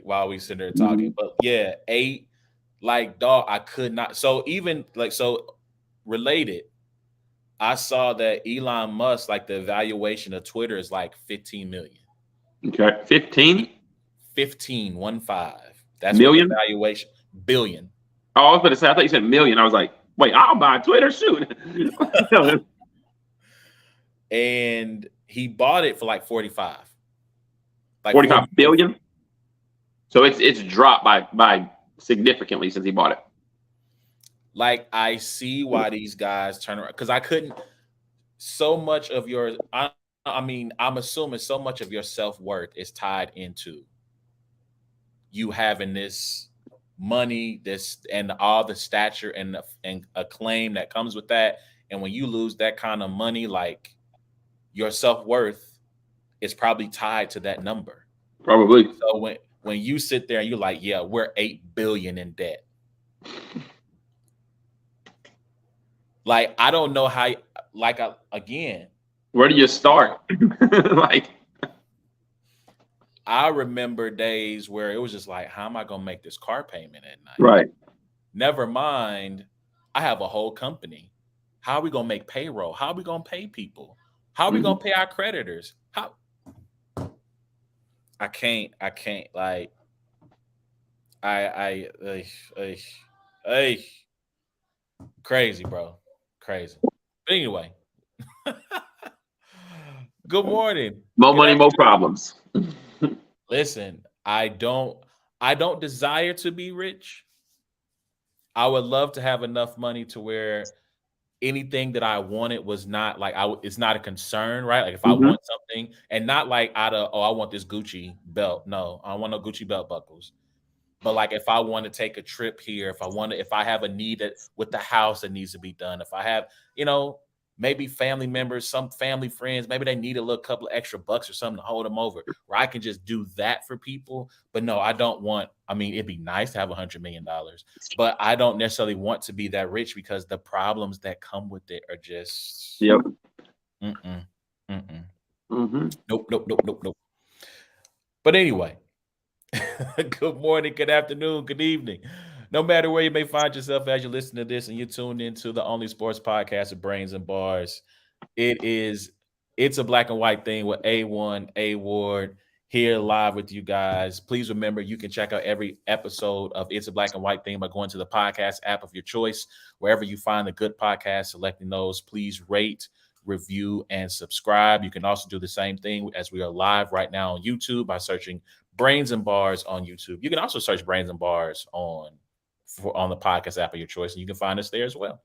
while we sit there talking. But yeah, 8, like dog, I could not. So even like so related, I saw that Elon Musk, like the valuation of Twitter is like 15 million. Okay, 15 15, 1 5. That's what the million. valuation billion. Oh, I was going to say, I thought you said million. I was like, wait, I'll buy Twitter. Shoot. And he bought it for like 45. Like 45 40, 40. billion. So it's dropped by significantly since he bought it. Like I see why these guys turn around because I couldn't so much of your I mean, I'm assuming so much of your self-worth is tied into you having this money, this and all the stature and acclaim that comes with that. And when you lose that kind of money, like your self-worth is probably tied to that number. Probably. So when you sit there and you're like, yeah, we're 8 billion in debt. Like I don't know how. Like again, Where do you start? Like, I remember days where it was just like, how am I gonna make this car payment at night? right. Never mind, I have a whole company. How are we gonna make payroll? How are we gonna pay people? How are we Mhm. gonna pay our creditors? How I can't like I I crazy, bro. Crazy. But anyway, good morning. More Good money, more afternoon. problems. Listen, I don't desire to be rich. I would love to have enough money to where anything that I wanted was not like it's not a concern, right? Like if I Hmm. want something and not like out of I want this Gucci belt. No, I don't want no Gucci belt buckles. But like if I want to take a trip here, if I have a need that with the house that needs to be done, if I have, maybe family members, some family friends, maybe they need a little couple of extra bucks or something to hold them over, where I can just do that for people. But no, I don't want. I mean, it'd be nice to have $100 million, but I don't necessarily want to be that rich because the problems that come with it are just Yep. mm-mm, mm-mm. Hmm. Nope, nope, nope, nope, nope. But anyway, good morning, good afternoon, good evening. No matter where you may find yourself as you listen to this and you're tuned into the only sports podcast of Brains and Bars, it is it's a black and white thing with A1, A Ward here live with you guys. Please remember you can check out every episode of It's a Black and White Thing by going to the podcast app of your choice. Wherever you find a good podcast, selecting those, please rate, review, and subscribe. You can also do the same thing as we are live right now on YouTube by searching Brains and Bars on YouTube. You can also search Brains and Bars on the podcast app of your choice, and you can find us there as well.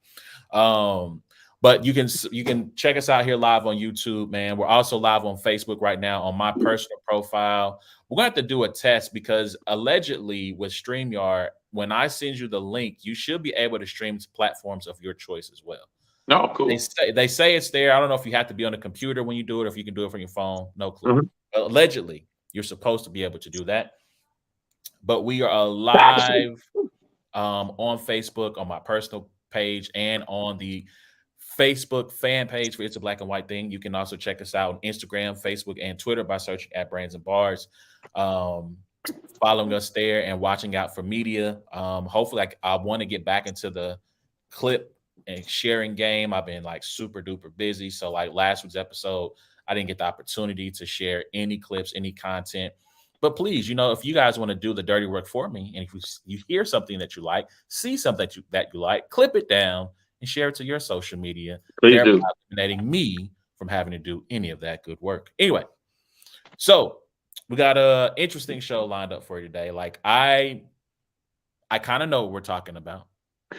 Um, but you can check us out here live on YouTube, man. We're also live on Facebook right now on my personal profile. We're gonna have to do a test because allegedly with StreamYard, when I send you the link, you should be able to stream to platforms of your choice as well. Oh, They cool. say they say it's there. I don't know if you have to be on a computer when you do it, or if you can do it from your phone. No clue. Hmm. But allegedly, you're supposed to be able to do that. But we are live on Facebook, on my personal page, and on the Facebook fan page for It's a Black and White Thing. You can also check us out on Instagram, Facebook, and Twitter by searching at Brands and Bars. Um, Following us there and watching out for media. Hopefully, I want to get back into the clip and sharing game. I've been like super duper busy. So, like last week's episode, I didn't get the opportunity to share any clips, any content. But please, if you guys want to do the dirty work for me, and if you hear something that you like, see something that you like, clip it down and share it to your social media, Please thereby do. eliminating me from having to do any of that good work. Anyway, so we got a interesting show lined up for you today. Like I kind of know what we're talking about.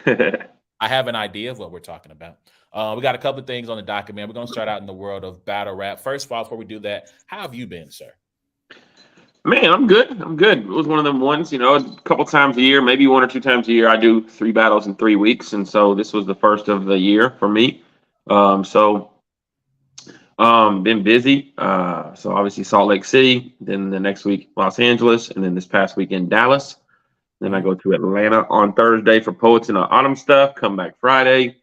I have an idea of what we're talking about. We got a couple of things on the document. We're going to start out in the world of battle rap. First of all, before we do that, how have you been, sir? Man, I'm good. I'm good. It was one of them ones, a couple times a year, maybe one or two times a year. I do 3 battles in 3 weeks, and so this was the first of the year for me. Been busy. So obviously Salt Lake City, then the next week Los Angeles, and then this past weekend Dallas. Then I Mhm. go to Atlanta on Thursday for Poets in the Autumn stuff. Come back Friday,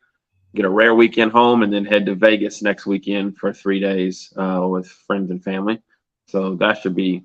get a rare weekend home, and then head to Vegas next weekend for 3 days with friends and family. So that should be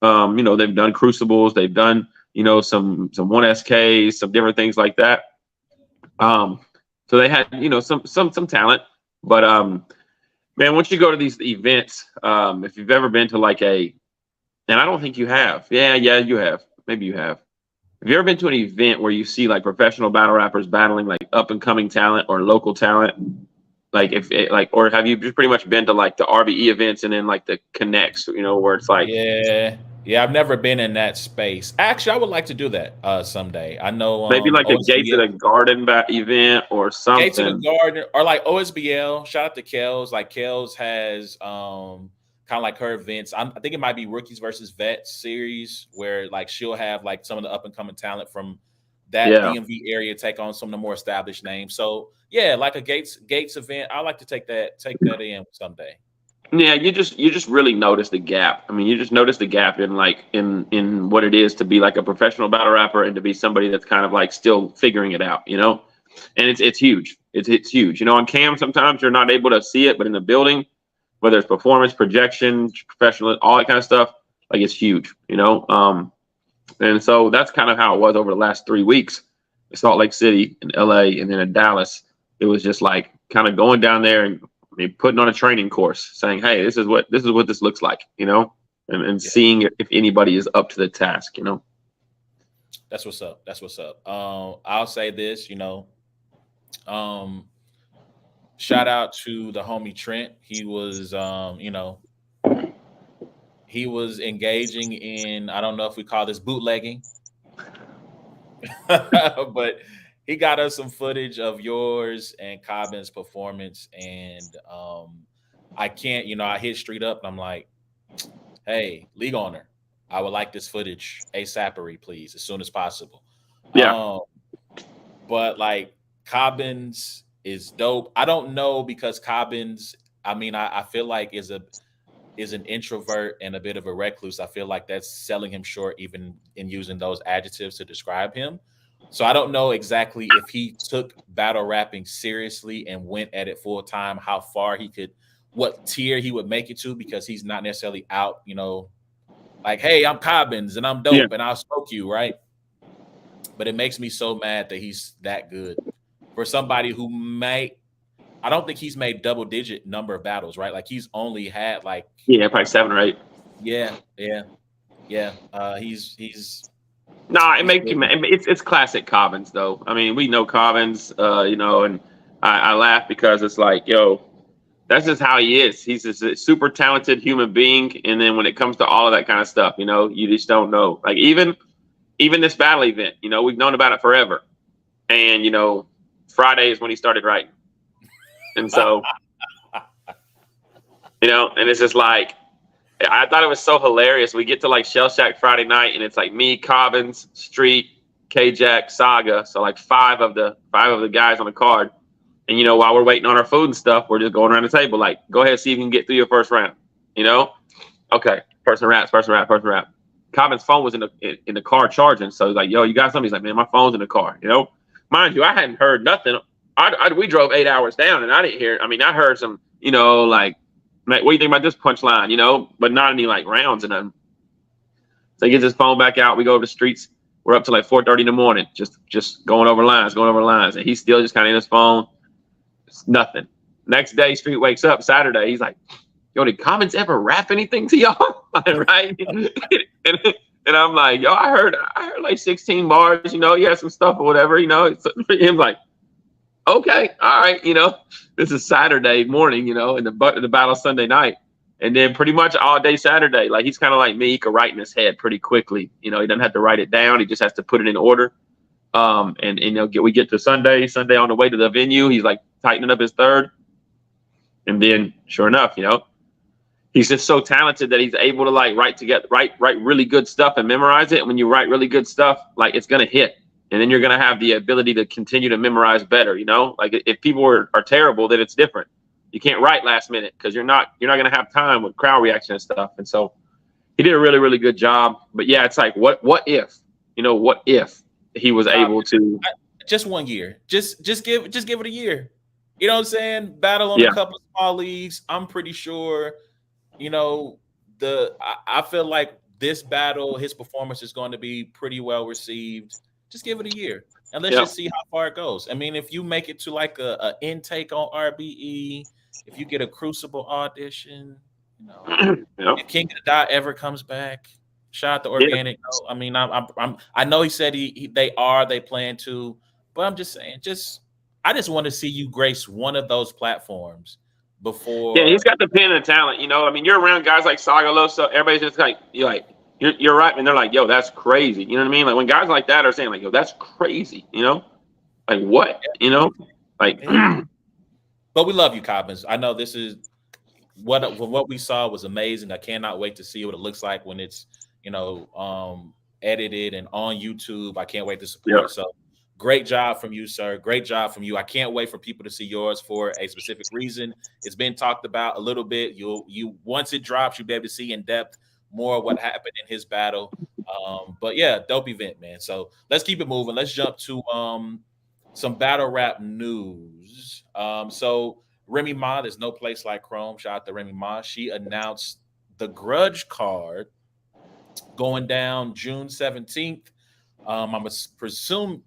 They've done crucibles, they've done some 1SKs, some different things like that. Um, so they had some talent, but man, once you go to these events, if you've ever been to like and I don't think you have, yeah, you have, maybe you have. Have you ever been to an event where you see like professional battle rappers battling like up and coming talent or local talent? Like if it, like, or have you just pretty much been to like the RBE events and then like the connects, where it's like Yeah, yeah. I've never been in that space. Actually, I would like to do that someday. I know maybe like a Gates of OSBL, the Garden event or Gates of the something? Garden, or like OSBL. Shout out to Kels. Like Kels has kind of like her events. I think it might be Rookies versus Vets series where like she'll have like some of the up and coming talent from that Yeah. DMV area take on some of the more established names. So yeah, like a Gates event. I like to take that in someday. Yeah, you just really notice the gap. I mean, you just notice the gap in like in what it is to be like a professional battle rapper and to be somebody that's kind of like still figuring it out. And it's huge. It's huge. On cam sometimes you're not able to see it, but in the building, whether it's performance, projection, professional, all that kind of stuff, like it's huge. And so that's kind of how it was over the last 3 weeks. In Salt Lake City, in LA, and then in Dallas. It was just like kind of going down there and putting on a training course, saying, "Hey, this is what this looks like," and Yeah, seeing if anybody is up to the task. that's what's up. That's what's up. I'll say this. Um, Shout out to the homie Trent. He was engaging in, I don't know if we call this bootlegging, but he got us some footage of yours and Cobbin's performance. And I can't, I hit Street up and I'm like, hey, league owner, I would like this footage ASAPery, please, as soon as possible. Yeah, Um, but like Cobbins is dope. I don't know because Cobbins, I mean, I feel like is an introvert and a bit of a recluse. I feel like that's selling him short, even in using those adjectives to describe him. So I don't know exactly if he took battle rapping seriously and went at it full time, how far he could, what tier he would make it to, because he's not necessarily out, like, hey, I'm Cobbins and I'm yeah, dope and I'll smoke you, right? But it makes me so mad that he's that good for somebody who I don't think he's made double digit number of battles, right? Like he's only had like, yeah, probably 7 or 8. yeah, yeah, yeah. Nah, it He's makes you good. mad. It's classic Cobbins though. I mean, we know Cobbins, and I laugh because it's like, yo, that's just how he is. He's just a super talented human being, and then when it comes to all of that kind of stuff, you just don't know. Like even this battle event, we've known about it forever. And Friday is when he started writing. And so, and it's just like I thought it was so hilarious. We get to like Shell Shack Friday night and it's like me, Cobbins, Street, K Jack, Saga. So like five of the guys on the card. And while we're waiting on our food and stuff, we're just going around the table, like, go ahead, see if you can get through your first round. You know? Okay, person rap. Cobbin's phone was in the car charging, so he's like, "Yo, you got something?" He's like, "Man, my phone's in the car." Mind you, I hadn't heard nothing. We drove 8 hours down, and I didn't hear. I mean, I heard some, like, "What do you think about this punchline?" But not any like rounds and nothing. So he gets his phone back out. We go over the streets. We're up to like 4:30 in the morning, just going over lines, and he's still just kind of in his phone. It's nothing. Next day, Street wakes up Saturday. He's like, "Yo, did Commons ever rap anything to y'all?" Right? And I'm like, "Yo, I heard like 16 bars. He had some stuff or whatever. So him like, okay, all right. This is Saturday morning. And the battle Sunday night, and then pretty much all day Saturday. Like he's kind of like me. He could write in his head pretty quickly. He doesn't have to write it down. He just has to put it in order. And we get to Sunday on the way to the venue. He's like tightening up his third, and then sure enough, he's just so talented that he's able to like write really good stuff and memorize it. And when you write really good stuff, like it's gonna hit, and then you're gonna have the ability to continue to memorize better. Like if people are terrible, then it's different. You can't write last minute because you're not gonna have time with crowd reaction and stuff. And so he did a really really good job. But yeah, it's like what if he was able to. Just 1 year. Just give it a year. You know what I'm saying? Battle on a Yeah, couple of small leagues. I'm pretty sure, you know, I feel like this battle, his performance is going to be pretty well received. Just give it a year and let's Yeah. just see how far it goes. I mean, if you make it to like a intake on RBE, if you get a Crucible audition, you know, Yeah. if King of the Dot ever comes back, shout out to Yeah. Organic. No, I mean, I know he said they plan to, but I'm just saying, I just want to see you grace one of those platforms Yeah, he's before. got the pen and talent. I mean, you're around guys like Sagalosa. Everybody's just like, you're right, and they're like, yo, that's crazy. You know what I mean? Like when guys like that are saying, like, yo, that's crazy. Like what? Like, Yeah. But we love you, Cobbins. I know this is what we saw was amazing. I cannot wait to see what it looks like when it's you know edited and on YouTube. I can't wait to support yeah, it. So great job from you, sir. Great job from you. I can't wait for people to see yours for a specific reason. It's been talked about a little bit. You once it drops, you'll be able to see in depth more of what happened in his battle. But yeah, dope event, man. So let's keep it moving. Let's jump to some battle rap news. So Remy Ma, there's no place like Chrome. Shout out to Remy Ma. She announced the Grudge card going down June 17th. I'm gonna presume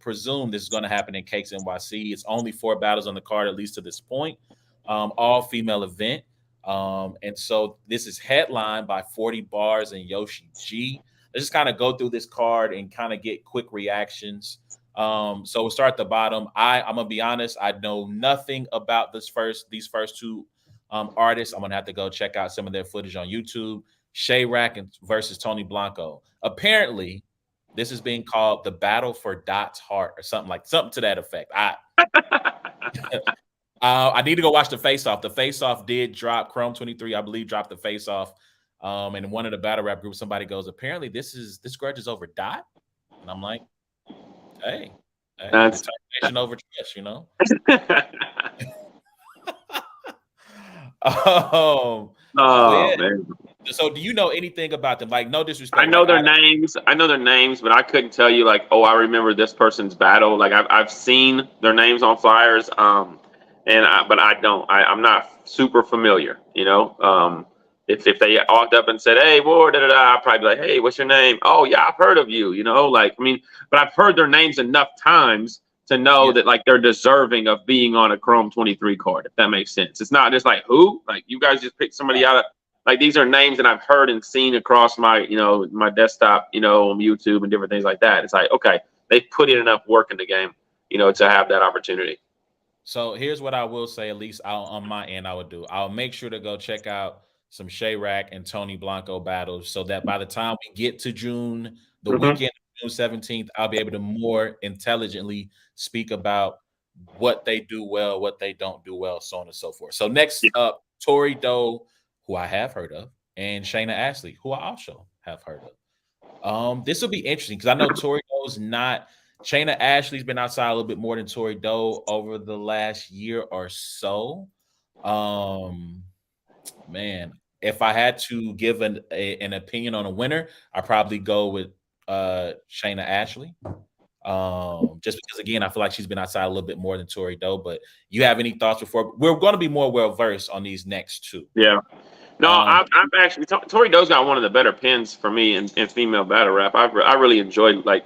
this is going to happen in Cakes NYC. It's only 4 battles on the card, at least to this point. All female event. And so this is headlined by 40 Bars and Yoshi G. Let's just kind of go through this card and kind of get quick reactions. So we'll start at the bottom. I'm gonna be honest, I know nothing about these first two artists. I'm gonna have to go check out some of their footage on YouTube. Shay Rack versus Tony Blanco. Apparently, this is being called the battle for Dot's heart or something to that effect. I need to go watch the face off. The face off did drop. Chrome 23, I believe, dropped the face off. And one of the battle rap groups, somebody goes, apparently this grudge is over Dot. And I'm like, hey, that's. determination over trust. So Oh yeah. man. So do you know anything about them? Like, no I disrespect. know Like, their names. I know their names, but I couldn't tell you like, oh, I remember this person's battle. Like I've seen their names on flyers, but I don't. I'm not super familiar. If they walked up and said, "Hey, boy," da da da, I'd probably be like, "Hey, what's your name?" "Oh, yeah, I've heard of you." Like I mean, but I've heard their names enough times to know yeah. that like they're deserving of being on a Chrome 23 card. If that makes sense, it's not just like who. Like you guys just picked somebody Right. out of like these are names that I've heard and seen across my desktop, on YouTube and different things like that. It's like, okay, they put in enough work in the game, to have that opportunity. So here's what I will say, at least on my end, I would do. I'll make sure to go check out some Shay Rack and Tony Blanco battles so that by the time we get to June, the Mm-hmm. weekend of June 17th, I'll be able to more intelligently speak about what they do well, what they don't do well, so on and so forth. So next Yeah. up, Tori Doe, who I have heard of, and Shayna Ashley, who I also have heard of. This will be interesting because I know Tori Doe's not. Shayna Ashley's been outside a little bit more than Tori Doe over the last year or so. Um, man, if I had to give an opinion on a winner, I probably go with Shayna Ashley. Just because again, I feel like she's been outside a little bit more than Tori Doe. But you have any thoughts before we're going to be more well versed on these next two? Yeah. No, Um, I've actually Tori Doe's got one of the better pins for me in female battle rap. I really enjoyed like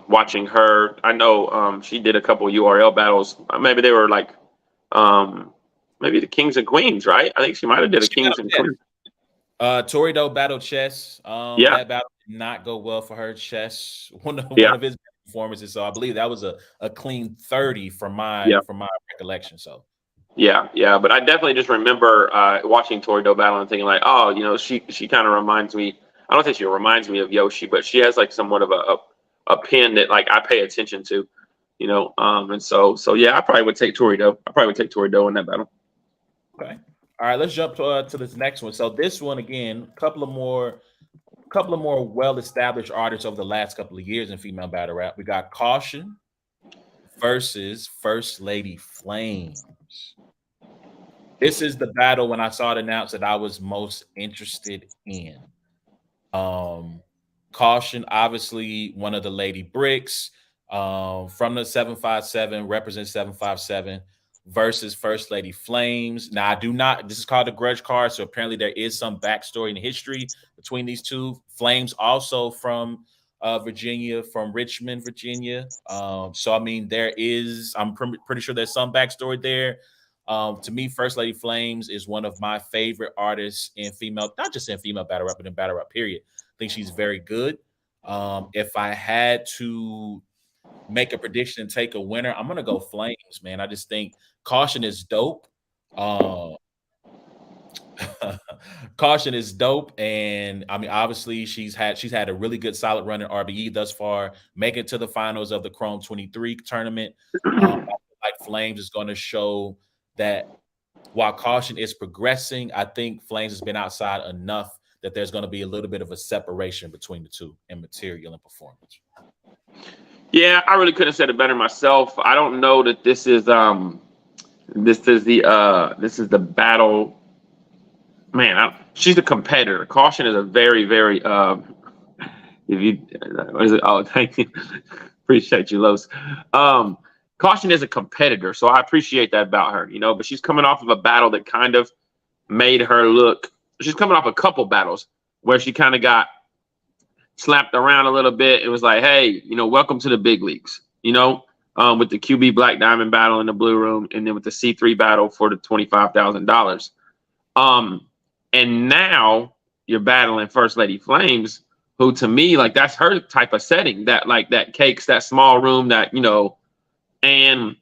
watching her. I know she did a couple URL battles. Maybe they were like um, maybe the Kings and Queens, right? I think she might have did a she Kings battled and Chess. Queens. Tori Doe battled Chess. Yeah, That battle did not go well for her. Chess, yeah, one of his performances. So I believe that was a clean 30 yeah. from my recollection. So Yeah, yeah, but I definitely just remember watching Tori Doe battle and thinking like, oh, she kind of reminds me. I don't think she reminds me of Yoshi, but she has like somewhat of a pin that like I pay attention to, and so yeah, I probably would take Tori Doe. I probably would take Tori Doe in that battle. okay. All right, let's jump to this next one. So this one again, couple of more well established artists over the last couple of years in female battle rap. We got Caution versus First Lady Flames. This is the battle when I saw it announced that I was most interested in. Um, Caution, obviously one of the Lady Bricks from the 757, represents 757. versus First Lady Flames. Now, I do not, this is called the grudge card. So apparently there is some backstory and history between these two. Flames also from Virginia, from Richmond, Virginia. So, I mean, pretty sure there's some backstory there. To me, First Lady Flames is one of my favorite artists in female, not just in female battle rap, but in battle rap, period. I think she's very good. If I had to make a prediction and take a winner, I'm gonna go Flames, man. I just think Caution is dope. Uh, Caution is dope, and I mean, obviously, she's had a really good, solid run in RBE thus far, making it to the finals of the Chrome 23 tournament. I feel like Flames is going to show that while Caution is progressing, I think Flames has been outside enough that there's going to be a little bit of a separation between the two in material and performance. Yeah, I really couldn't have said it better myself. I don't know that this is the battle. Man, she's a competitor. Caution is a very, very if you what is it? Oh, thank you. Appreciate you, Los. Caution is a competitor, so I appreciate that about her, but she's coming off of a battle that kind of made her look. She's coming off a couple battles where she kind of got slapped around a little bit. It was like, hey, welcome to the big leagues, with the QB Black Diamond battle in the Blue Room, and then with the C3 battle for the $25,000. And now you're battling First Lady Flames, who to me, like, that's her type of setting, that cakes, that small room, and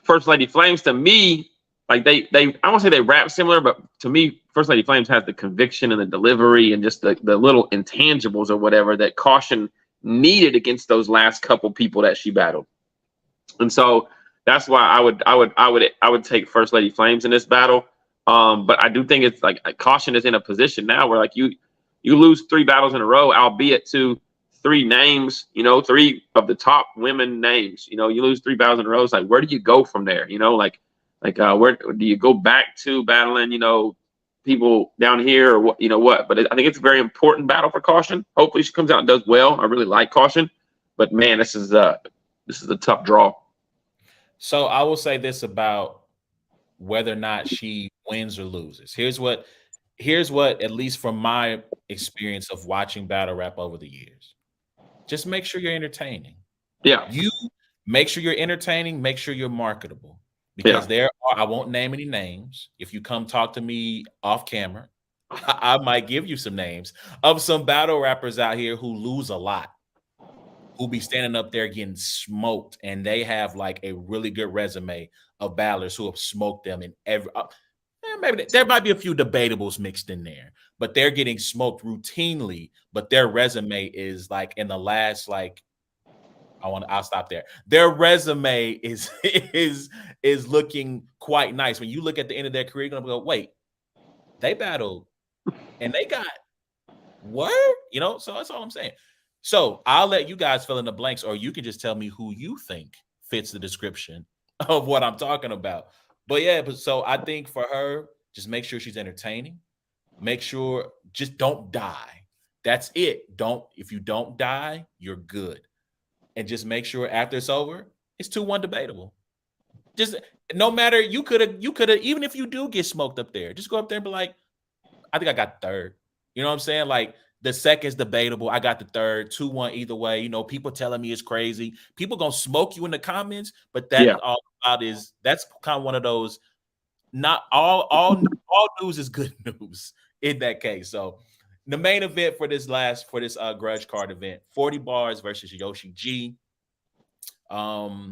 First Lady Flames, to me, like I won't say they rap similar, but to me, First Lady Flames has the conviction and the delivery and just the little intangibles or whatever that Caution needed against those last couple people that she battled. And so that's why I would take First Lady Flames in this battle. But I do think it's like Caution is in a position now where, like, you lose 3 battles in a row, albeit to 3 names, 3 of the top women names. You lose 3 battles in a row. It's like, where do you go from there? Where do you go back to battling, people down here, or what? But I think it's a very important battle for Caution. Hopefully she comes out and does well. I really like Caution, but man, this is a tough draw. So I will say this about whether or not she wins or loses. Here's what, at least from my experience of watching battle rap over the years, just make sure you're entertaining. Yeah. You make sure you're entertaining, make sure you're marketable. Because Yeah. I won't name any names. If you come talk to me off camera, I might give you some names of some battle rappers out here who lose a lot, who be standing up there getting smoked, and they have like a really good resume of battlers who have smoked them in every. Maybe there might be a few debatables mixed in there, but they're getting smoked routinely. But their resume is like in the last like I'll stop there. Their resume is is looking quite nice. When you look at the end of their career, you're gonna go, wait, they battled and they got word, So that's all I'm saying. So I'll let you guys fill in the blanks, or you can just tell me who you think fits the description of what I'm talking about. But yeah, so I think for her, just make sure she's entertaining. Make sure just don't die. That's it. If you don't die, you're good. And just make sure after it's over, it's 2-1 debatable. Just no matter, you could have, even if you do get smoked up there, just go up there and be like, I think I got third. You know what I'm saying? Like, the second's debatable. I got the third, 2-1 either way. People telling me it's crazy. People gonna smoke you in the comments, but Yeah. that's kind of one of those. Not all news is good news in that case. So the main event for this grudge card event, 40 bars versus Yoshi G. I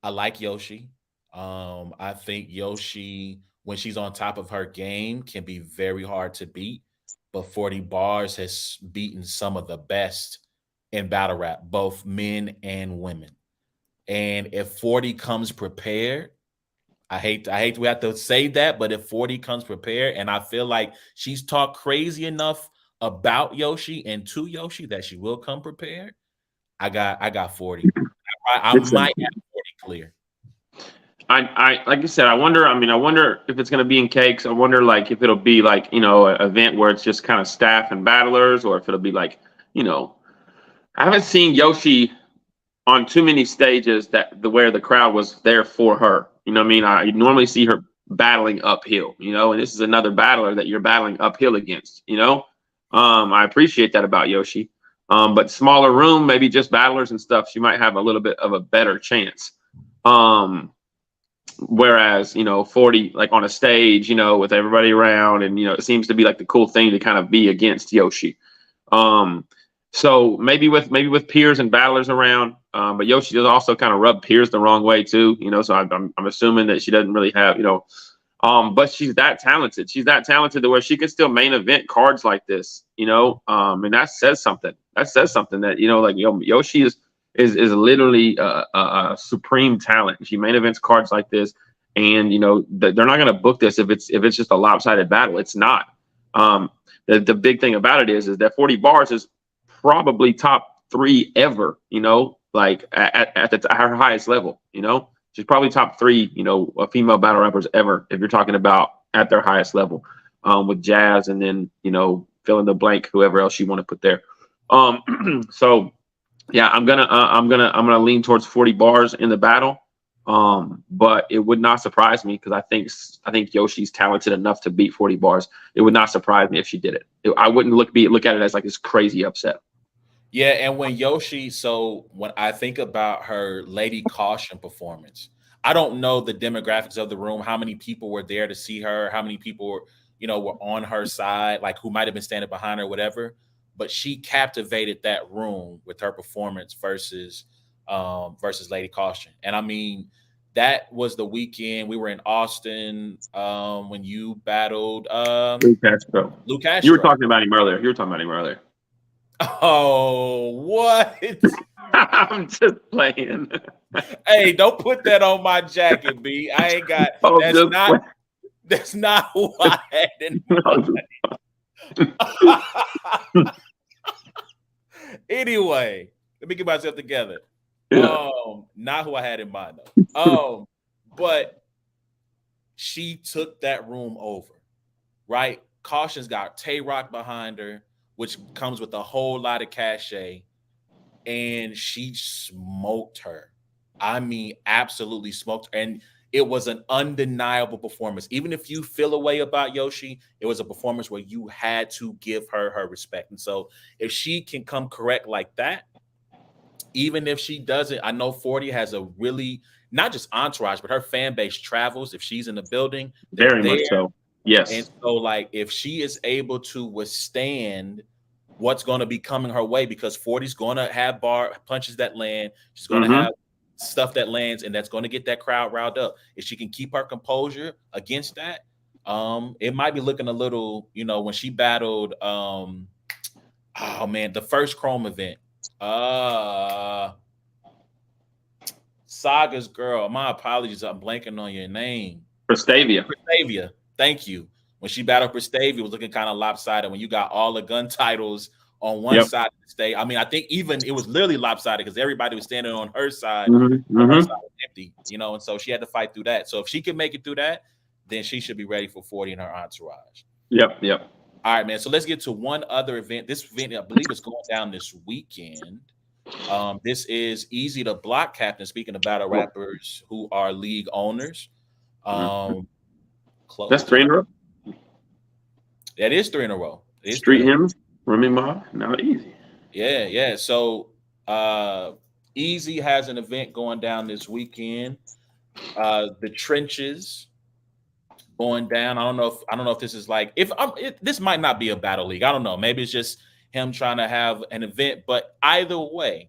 like Yoshi. I think Yoshi, when she's on top of her game, can be very hard to beat. But 40 bars has beaten some of the best in battle rap, both men and women. And if 40 comes prepared, I hate we have to say that, but if 40 comes prepared, and I feel like she's talked crazy enough about Yoshi and to Yoshi that she will come prepared, I got 40. I might have 40 clear. I like you said, I wonder if it's gonna be in cakes. I wonder, like, if it'll be like, an event where it's just kind of staff and battlers, or if it'll be like, I haven't seen Yoshi on too many stages that where the crowd was there for her. You know what I mean? I normally see her battling uphill, and this is another battler that you're battling uphill against. I appreciate that about Yoshi. But smaller room, maybe just battlers and stuff, she might have a little bit of a better chance. Um, Whereas, 40 like on a stage, with everybody around, and it seems to be like the cool thing to kind of be against Yoshi. Um, so maybe with peers and battlers around, but Yoshi does also kind of rub peers the wrong way too. So I'm assuming that she doesn't really have, but she's that talented. She's that talented to where she could still main event cards like this. And that says something. That says something that like Yoshi is literally a supreme talent. She main events cards like this, and they're not going to book this if it's just a lopsided battle. It's not. The big thing about it is that 40 bars is probably top 3 ever. Like at her highest level. She's probably top 3. Female battle rappers ever, if you're talking about at their highest level, with Jazz, and then fill in the blank, whoever else you want to put there. So yeah, I'm gonna lean towards 40 bars in the battle. But it would not surprise me because I think Yoshi's talented enough to beat 40 bars. It would not surprise me if she did it. I wouldn't look at it as like this crazy upset. Yeah, and when I think about her Lady Caution performance, I don't know the demographics of the room, how many people were there to see her, how many people were on her side, like who might have been standing behind her, whatever. But she captivated that room with her performance versus Lady Caution. And I mean, that was the weekend we were in Austin when you battled Luke Castro. Lou You were Castro. talking about him earlier. You were talking about him earlier. Oh, what? I'm just playing. Hey, don't put that on my jacket, B. I ain't got. Oh, That's just not. That's not who I had in playing. mind. Anyway, let me get myself together. Yeah. Not who I had in mind though. But she took that room over, right? Caution's got Tay Rock behind her, which comes with a whole lot of cachet, and she smoked her. I mean, absolutely smoked her. And it was an undeniable performance. Even if you feel a way about Yoshi, it was a performance where you had to give her her respect. And so if she can come correct like that, even if she doesn't, I know 40 has a really not just entourage, but her fan base travels. If she's in the building, they're Very much there. so. And Yes. so, like, if she is able to withstand what's going to be coming her way, because 40's going to have bar punches that land, she's going to Mm-hmm. have stuff that lands, and that's going to get that crowd riled up. If she can keep her composure against that, it might be looking a little, when she battled, oh man, the first Chrome event, uh, Saga's girl. My apologies, I'm blanking on your name. Prestavia. Prestavia. Thank you. When she battled Prestavia, it was looking kind of lopsided when you got all the gun titles on one Yep. side of the stage. I mean, I think even it was literally lopsided because everybody was standing on her side Mm-hmm. when her Mm-hmm. side was empty, and so she had to fight through that. So if she can make it through that, then she should be ready for 40 in her entourage. Yep. Yep. All right, man. So let's get to one other event. This event, I believe, is going down this weekend. This is Eazy the Block Captain, speaking of battle rappers who are league owners. Mm-hmm. That's Close. 3 in a row. That is 3 in a row. It is 3 in Street a row. hymns. Remy Ma. Not easy. Yeah, yeah. So Eazy has an event going down this weekend. The trenches going down. I don't know if this is like this might not be a battle league. I don't know. Maybe it's just him trying to have an event. But either way,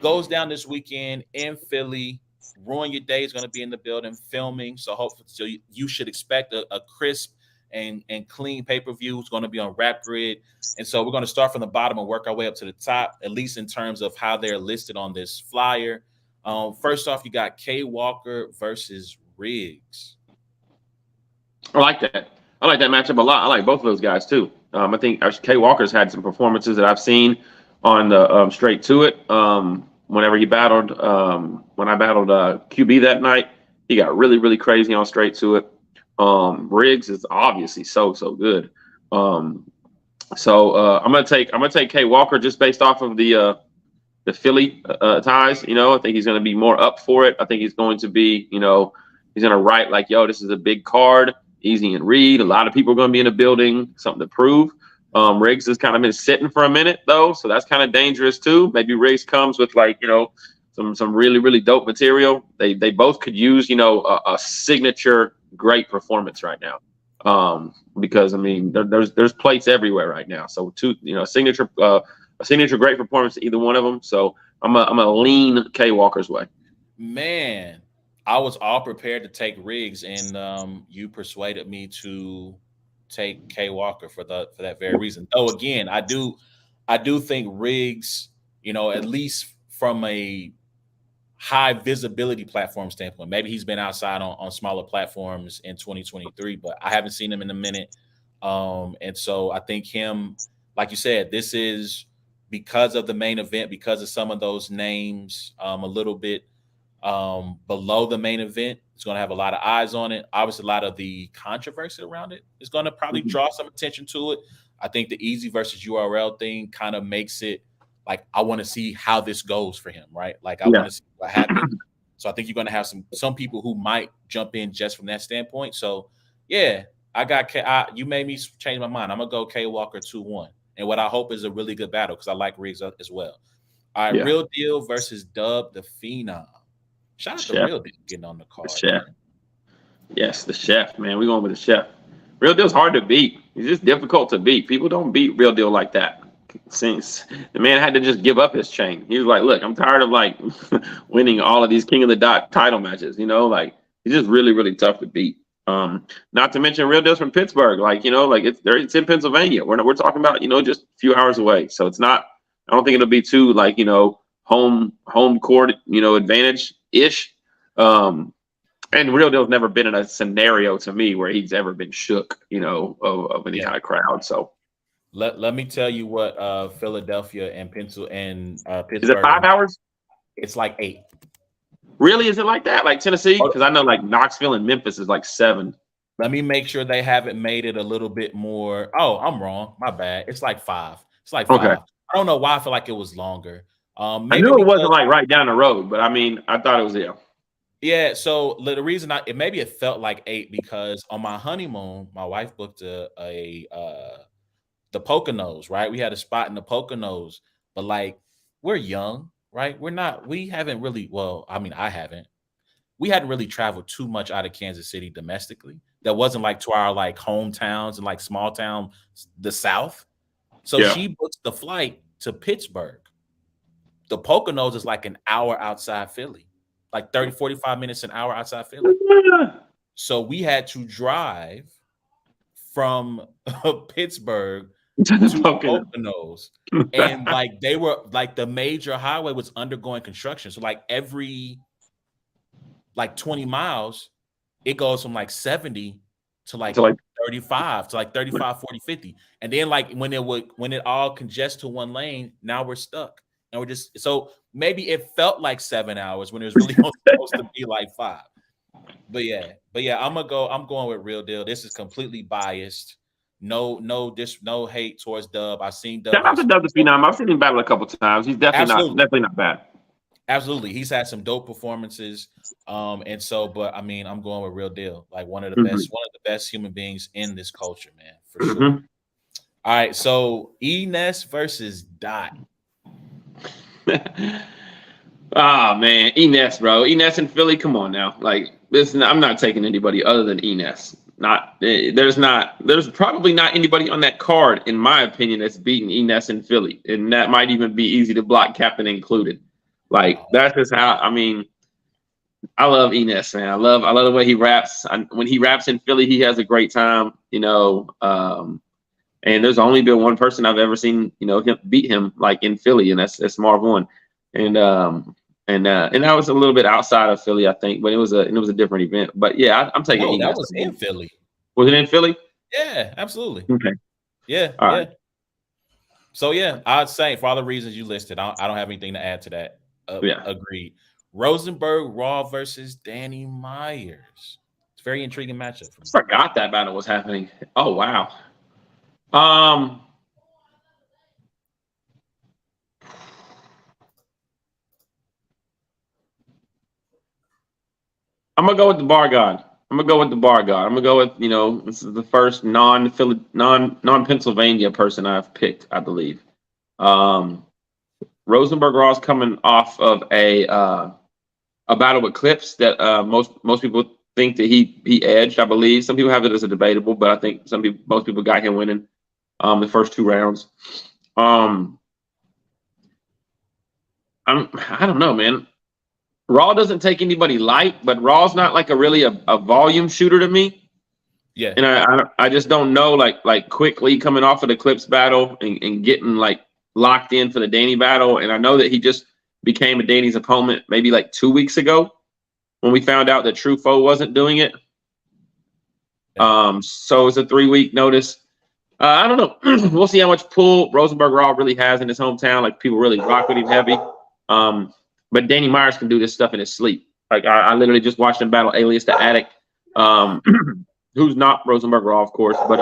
goes down this weekend in Philly. Ruin Your Day is going to be in the building filming. So hopefully, you should expect a crisp and clean pay-per-view. It's going to be on Rap Grid. And so we're going to start from the bottom and work our way up to the top, at least in terms of how they're listed on this flyer. First off, you got K Walker versus Riggs. I like that. I like that matchup a lot. I like both of those guys too. I think K Walker's had some performances that I've seen on the Straight to It. Whenever he battled, when I battled QB that night, he got really, really crazy on Straight to It. Riggs is obviously so good. I'm gonna take K Walker just based off of the the Philly ties. I think he's going to be more up for it. I think he's going to be, he's going to write like, yo, this is a big card, Easy and Reed. A lot of people are going to be in the building, something to prove. Riggs has kind of been sitting for a minute though, so that's kind of dangerous too. Maybe Riggs comes with like, some really really dope material. They both could use, a signature great performance right now. Because I mean, there's plates everywhere right now. So a signature great performance to either one of them. So I'm a lean K Walker's way. Man, I was all prepared to take Riggs, and you persuaded me to take K Walker for that very reason. Though again, I do think Riggs, at least from a high visibility platform standpoint. Maybe he's been outside on smaller platforms in 2023, but I haven't seen him in a minute. And so I think him, like you said, this is because of the main event, because of some of those names, a little bit below the main event. It's going to have a lot of eyes on it. Obviously, a lot of the controversy around it is going to probably Mhm. draw some attention to it. I think the Easy versus URL thing kind of makes it like I want to see how this goes for him, right? Like I Yeah, want to see what happens. So I think you're going to have some people who might jump in just from that standpoint. So yeah, you made me change my mind. I'm gonna go K Walker 2-1, and what I hope is a really good battle because I like Riggs as well. All right, yeah. Real Deal versus Dub the Phenom. Shout out to Chef, Real Deal getting on the the card, chef. man. Yes, the chef, man. We're going with the chef. Real Deal's hard to beat. He's just difficult to beat. People don't beat Real Deal like that. Since the man had to just give up his chain. He was like, look, I'm tired of like winning all of these King of the Dot title matches, like he's just really, really tough to beat. Not to mention Real Deal's from Pittsburgh. Like, like it's in Pennsylvania. We're talking about, just a few hours away. So it's not, I don't think it'll be too like, home court, advantage ish. Um, and Real Deal's never been in a scenario to me where he's ever been shook, of any Yeah. kind of crowd. So Let me tell you what Philadelphia and is it Pittsburgh are. 5 hours? It's like 8. Really? Is it like that? Like Tennessee? Oh, Because I know like Knoxville and Memphis is like 7. let me make sure they haven't made it a little bit more. Oh, I'm wrong. My bad. It's like 5. It's like Okay. 5. I don't know why I feel like it was longer. I Maybe knew it wasn't because like right down the road, but I mean, I thought it was, yeah. yeah. So the reason maybe it felt like 8 because on my honeymoon, my wife booked the Poconos, right? We had a spot in the Poconos, but like we're young, right? We haven't really, well, I mean, I haven't. We hadn't really traveled too much out of Kansas City domestically. That wasn't like to our like hometowns and like small town, the South. So Yeah. she books the flight to Pittsburgh. The Poconos is like an hour outside Philly, like 30, 45 minutes, an hour outside Philly. So we had to drive from Pittsburgh To the to the Pocono. Poconos. And like they were like the major highway was undergoing construction. So like every like 20 miles, it goes from like 70 to like to like 35 to like 35, 40, 50. And then like when it all congests to one lane, now we're stuck. And we're just so maybe it felt like 7 hours when it was really supposed to be like 5. But yeah, I'm going with Real Deal. This is completely biased. No hate towards Dub. I've seen Dub shout out have to some Doug dope Phenom. I've seen him battle a couple times. He's absolutely. definitely not bad. Absolutely. He's had some dope performances. And so, but I mean, I'm going with Real Deal. Like Hmm. one of the best human beings in this culture, man, for sure. Hmm. All right. So Enes versus Dot. Ah man, Enes, bro. Enes in Philly, come on now. Like this, I'm not taking anybody other than Enes. There's probably not anybody on that card, in my opinion, that's beating Enes in Philly, and that might even be easy to block, captain included. Like Oh, that's just how. I mean, I love Enes, man. I love the way he raps. When he raps in Philly, he has a great time. And there's only been one person I've ever seen, him beat him like in Philly, and that's Marv One. And that was a little bit outside of Philly, I think, but it was a different event. But yeah, I'm taking no, that Enes. was in Philly. Was it in Philly? Yeah, absolutely. Okay. Yeah, All right. yeah. So yeah, I'd say for all the reasons you listed, I don't have anything to add to that. Yeah. Agreed. Rosenberg Raw versus Danny Myers. It's a very intriguing matchup for me. Forgot that battle was happening. Oh wow. Um I'm gonna go with the bar god. I'm gonna go with the bar god. I'm gonna go with, this is the first non Pennsylvania person I've picked, I believe. Um, Rosenberg Ross coming off of a battle with Clips that most people think that he edged. I believe some people have it as a debatable, but I think most people got him winning the first two rounds. Um, I don't know, man. Raw doesn't take anybody light, but Raw's not like a volume shooter to me. Yeah. And I just don't know, like quickly coming off of the Clips battle and getting like locked in for the Danny battle. And I know that he just became a Danny's opponent maybe like 2 weeks ago when we found out that True Foe wasn't doing it. Yeah. So it's a 3 week notice. I don't know. We'll see how much pull Rosenberg Raw really has in his hometown. Like people really rock with him heavy. But Danny Myers can do this stuff in his sleep. Like I literally just watched him battle Alias the Addict, who's not Rosenberg Raw, of course, but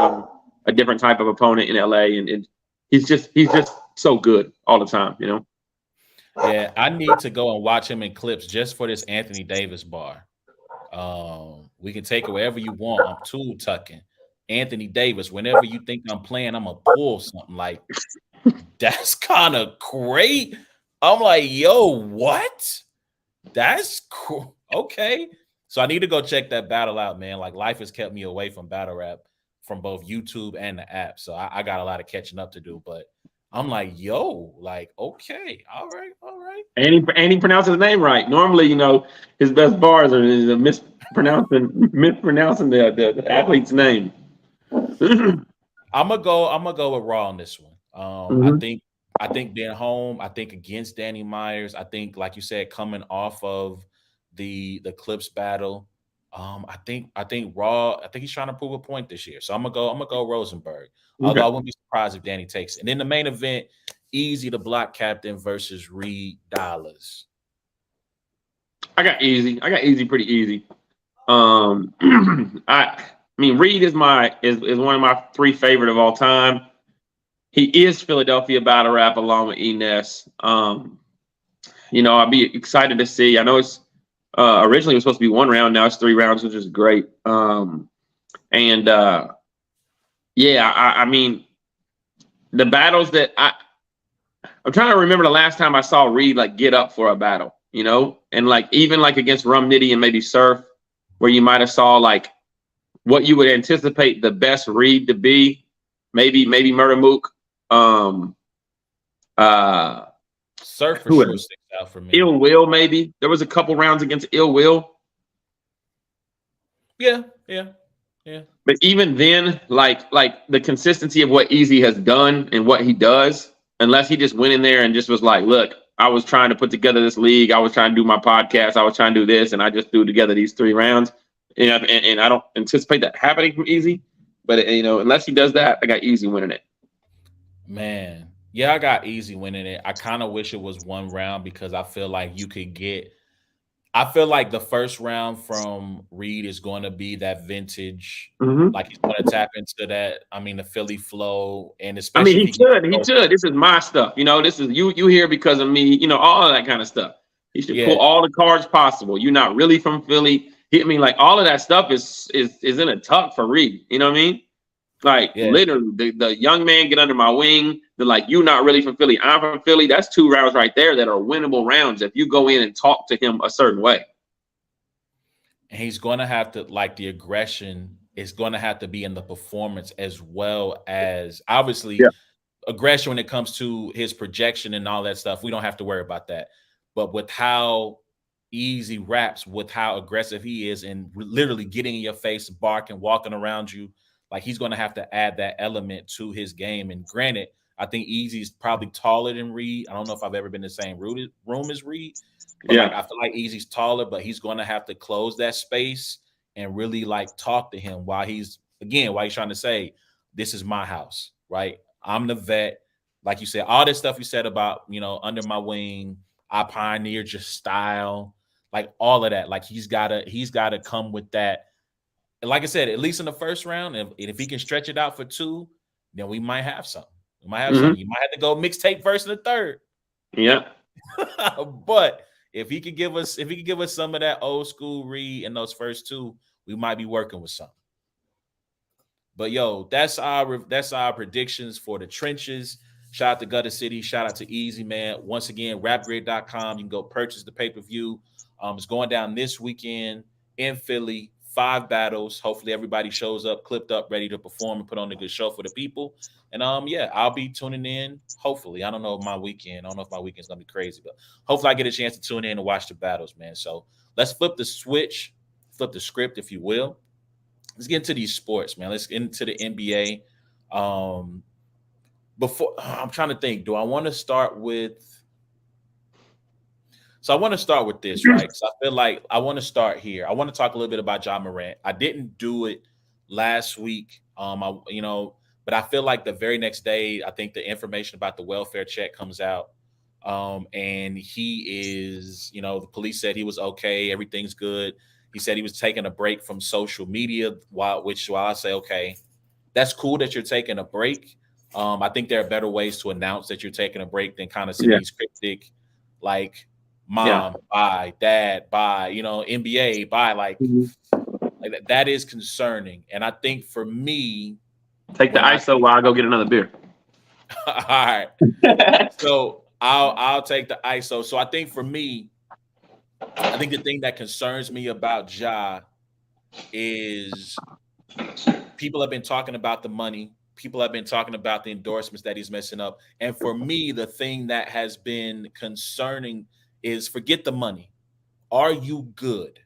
a different type of opponent in LA, and he's just so good all the time, you know. Yeah, I need to go and watch him in clips just for this Anthony Davis bar. We can take it wherever you want. I'm tool tucking. Anthony Davis, whenever you think I'm playing, I'm gonna pull something like that's kind of great. I'm like, yo, what? That's cool. Okay. So I need to go check that battle out, man. Like life has kept me away from battle rap from both YouTube and the app. So I got a lot of catching up to do. But I'm like, yo, like, okay, all right, all right. And he pronounced his name right. Normally, his best bars are mispronouncing the athlete's name. I'm gonna go with Raw on this one. I Mhm. think being home, I think against Danny Myers, I think like you said, coming off of the Clips battle, I think Raw, I think he's trying to prove a point this year. So I'm gonna go Rosenberg. Although I Okay. wouldn't be surprised if Danny takes it. And then the main event, Easy the block captain versus Reed Dollars. I got easy pretty easy. Um, I mean, Reed is one of my three favorite of all time. He is Philadelphia battle rap along with Enes. I'd be excited to see. I know it's originally it was supposed to be 1 round. Now it's 3 rounds, which is great. And yeah, I mean, the battles that I'm trying to remember the last time I saw Reed like get up for a battle, and like even like against Rum Nitty and maybe Surf, where you might have saw like what you would anticipate the best Reed to be, maybe Murder Mook, um, uh, Surf for who sure else? sticks out for me. Ill Will, maybe there was a couple rounds against Ill Will, Yeah, yeah, yeah. but even then, like the consistency of what Easy has done and what he does, unless he just went in there and just was like, look, I was trying to put together this league, I was trying to do my podcast, I was trying to do this, and I just threw together these 3 rounds, and I don't anticipate that happening from Easy, but unless he does that, I got Easy winning it. Man, yeah, I got Easy winning it. I kind of wish it was 1 round because I feel like you could get. I feel like the first round from Reed is going to be that vintage, Mm-hmm. like he's going to tap into that. I mean, the Philly flow, and I mean, especially if he he can should. He go, should. This is my stuff. This is you here because of me. All of that kind of stuff. He should pull yeah, all the cards possible. You're not really from Philly. Hit me like all of that stuff is in a tuck for Reed. You know what I mean? Like yeah, literally, the young man get under my wing. They're like, you not really from Philly. I'm from Philly. That's 2 rounds right there that are winnable rounds if you go in and talk to him a certain way. and he's going to have to like the aggression is going to have to be in the performance as well as obviously Yeah. aggression when it comes to his projection and all that stuff. We don't have to worry about that. But with how easy raps, with how aggressive he is, and literally getting in your face, barking, walking around you, like he's going to have to add that element to his game. And granted, I think Easy is probably taller than Reed. I don't know if I've ever been in the same room as Reed, but like Yeah. I feel like Easy's taller, but he's going to have to close that space and really like talk to him while he's trying to say, "This is my house, right? I'm the vet." Like you said, all this stuff you said about under my wing, I pioneered your style, like all of that. Like he's gotta come with that. And like I said, at least in the first round, if he can stretch it out for two, then we might have something. We might have Mm-hmm. something. You might have to go mixtape first and the third. Yeah. But if he could give us some of that old school read in those first two, we might be working with something. But yo, that's our predictions for the trenches. Shout out to Gutter City. Shout out to Eazy, man. Once again, rapgrid.com. You can go purchase the pay-per-view. It's going down this weekend in Philly. 5 battles. Hopefully everybody shows up, clipped up, ready to perform and put on a good show for the people. And yeah, I'll be tuning in. Hopefully. I don't know my weekend. I don't know if my weekend's gonna be crazy, but hopefully I get a chance to tune in and watch the battles, man. So let's flip the switch, flip the script, if you will. Let's get into these sports, man. Let's get into the NBA. Before I'm trying to think, do I want to start with? So I want to start with this, right? Because I feel like I want to start here. I want to talk a little bit about Ja Morant. I didn't do it last week, but I feel like the very next day, I think the information about the welfare check comes out, and he is, the police said he was okay, everything's good. He said he was taking a break from social media, while I say, okay, that's cool that you're taking a break. I think there are better ways to announce that you're taking a break than kind of sending these cryptic, like Yeah. mom, bye, dad, bye, NBA, bye. Mhm. Like that is concerning. And I think for me, Take the when I ISO while I go get another beer. all right, so I'll take the ISO. So I think for me, I think the thing that concerns me about Ja is people have been talking about the money. People have been talking about the endorsements that he's messing up. And for me, the thing that has been concerning is forget the money. Are you good?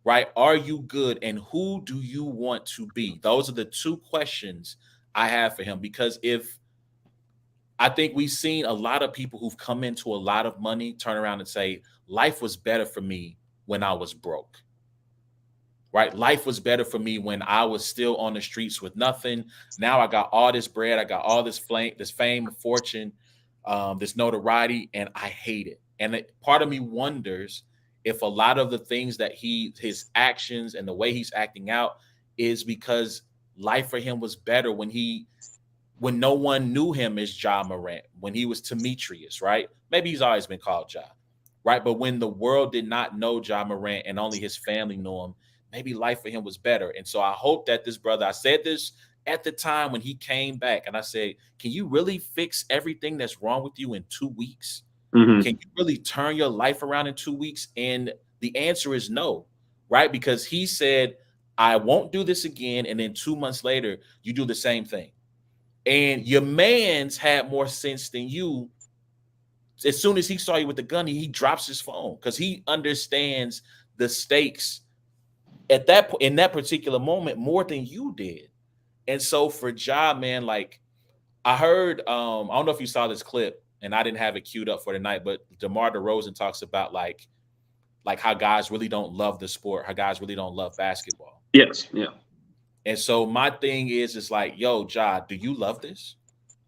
Right? Are you good? And who do you want to be? Those are the two questions I have for him. Because if I think we've seen a lot of people who've come into a lot of money turn around and say, life was better for me when I was broke. Right? Life was better for me when I was still on the streets with nothing. Now I got all this bread, I got all this fame, fortune, this notoriety, and I hate it. And part of me wonders if a lot of the things that his actions and the way he's acting out is because life for him was better when no one knew him as Ja Morant, when he was Demetrius, right? Maybe he's always been called Ja, right? But when the world did not know Ja Morant and only his family knew him, maybe life for him was better. And so I hope that this brother, I said this at the time when he came back, and I said, can you really fix everything that's wrong with you in 2 weeks? Mm-hmm. Can you really turn your life around in 2 weeks? And the answer is no, right? Because he said, I won't do this again. And then 2 months later, you do the same thing. And your man's had more sense than you. As soon as he saw you with the gun, he drops his phone because he understands the stakes at that in that particular moment more than you did. And so for Ja, man, like I heard, I don't know if you saw this clip, and I didn't have it queued up for tonight, but DeMar DeRozan talks about like how guys really don't love the sport, how guys really don't love basketball. Yes. Yeah. And so my thing is like, yo, Ja, do you love this?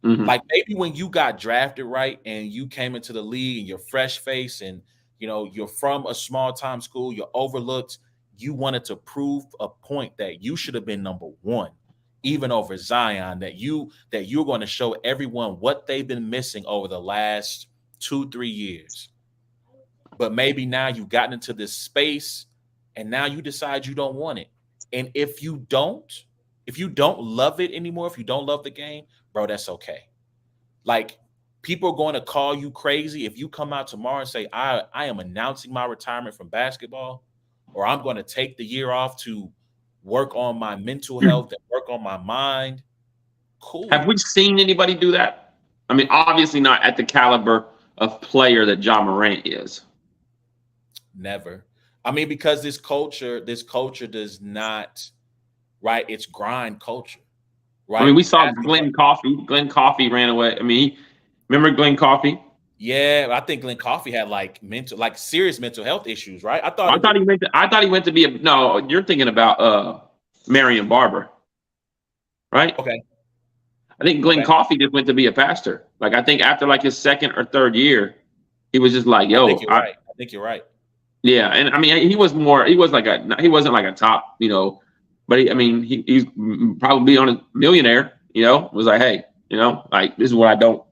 Mm-hmm. Like maybe when you got drafted, right, and you came into the league and you're fresh face and you're from a small time school, you're overlooked, you wanted to prove a point that you should have been number one, even over Zion, that you're going to show everyone what they've been missing over the last 2-3 years. But maybe now you've gotten into this space and now you decide you don't want it. And if you don't love it anymore, if you don't love the game, bro, that's okay. Like people are going to call you crazy if you come out tomorrow and say, I am announcing my retirement from basketball, or I'm going to take the year off to work on my mental health and work on my mind. Have Cool. we seen anybody do that? I mean, obviously not at the caliber of player that Ja Morant is. Never. I mean, because this culture does not, right? It's grind culture, I mean, right? we saw Basketball. Glenn Coffey. Glenn Coffey ran away. I mean, remember Glenn Coffey? Yeah, I think Glenn Coffey had like serious mental health issues, right? I thought I it was thought he went. I thought he went to be a. No, you're thinking about Marion Barber, right? okay. I think Glenn Okay. Coffey just went to be a pastor. Like I think after like his second or third year, he was just like, I think "Yo, you're right. I think you're right. yeah." And I mean, he was more. He was like a. He wasn't like a top, but I mean, he's probably on a millionaire. Was like, hey, like this is what I don't.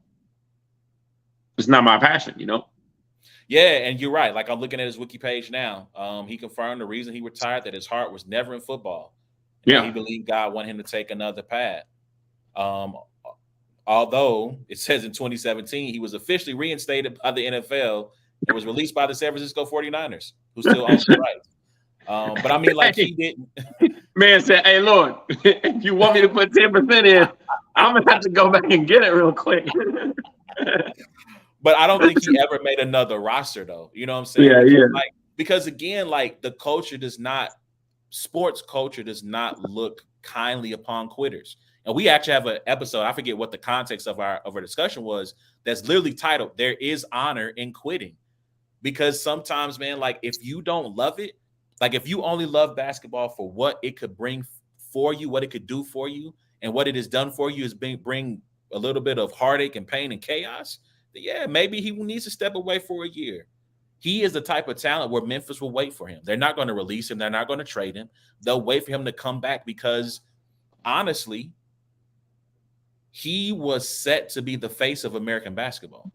It's not my passion. Yeah, and you're right. Like I'm looking at his wiki page now. He confirmed the reason he retired that his heart was never in football, and that Yeah. he believed God wanted him to take another path. Um, although it says in 2017 he was officially reinstated by the NFL and was released by the San Francisco 49ers, who still owns the rights. But I mean, like Hey, he didn't. man said, "Hey, Lord, if you want me to put 10% in, I'm gonna have to go back and get it real quick." But I don't think he ever made another roster though. You know what I'm saying? Yeah, yeah, Because again, like the culture does not sports culture does not look kindly upon quitters. And we actually have an episode, I forget what the context of our discussion was, that's literally titled There is Honor in Quitting. Because sometimes, man, like if you don't love it, like if you only love basketball for what it could bring for you, what it could do for you, and what it has done for you is bring a little bit of heartache and pain and chaos, then yeah, maybe he needs to step away for a year. He is the type of talent where Memphis will wait for him. They're not going to release him. They're not going to trade him. They'll wait for him to come back because honestly, he was set to be the face of American basketball.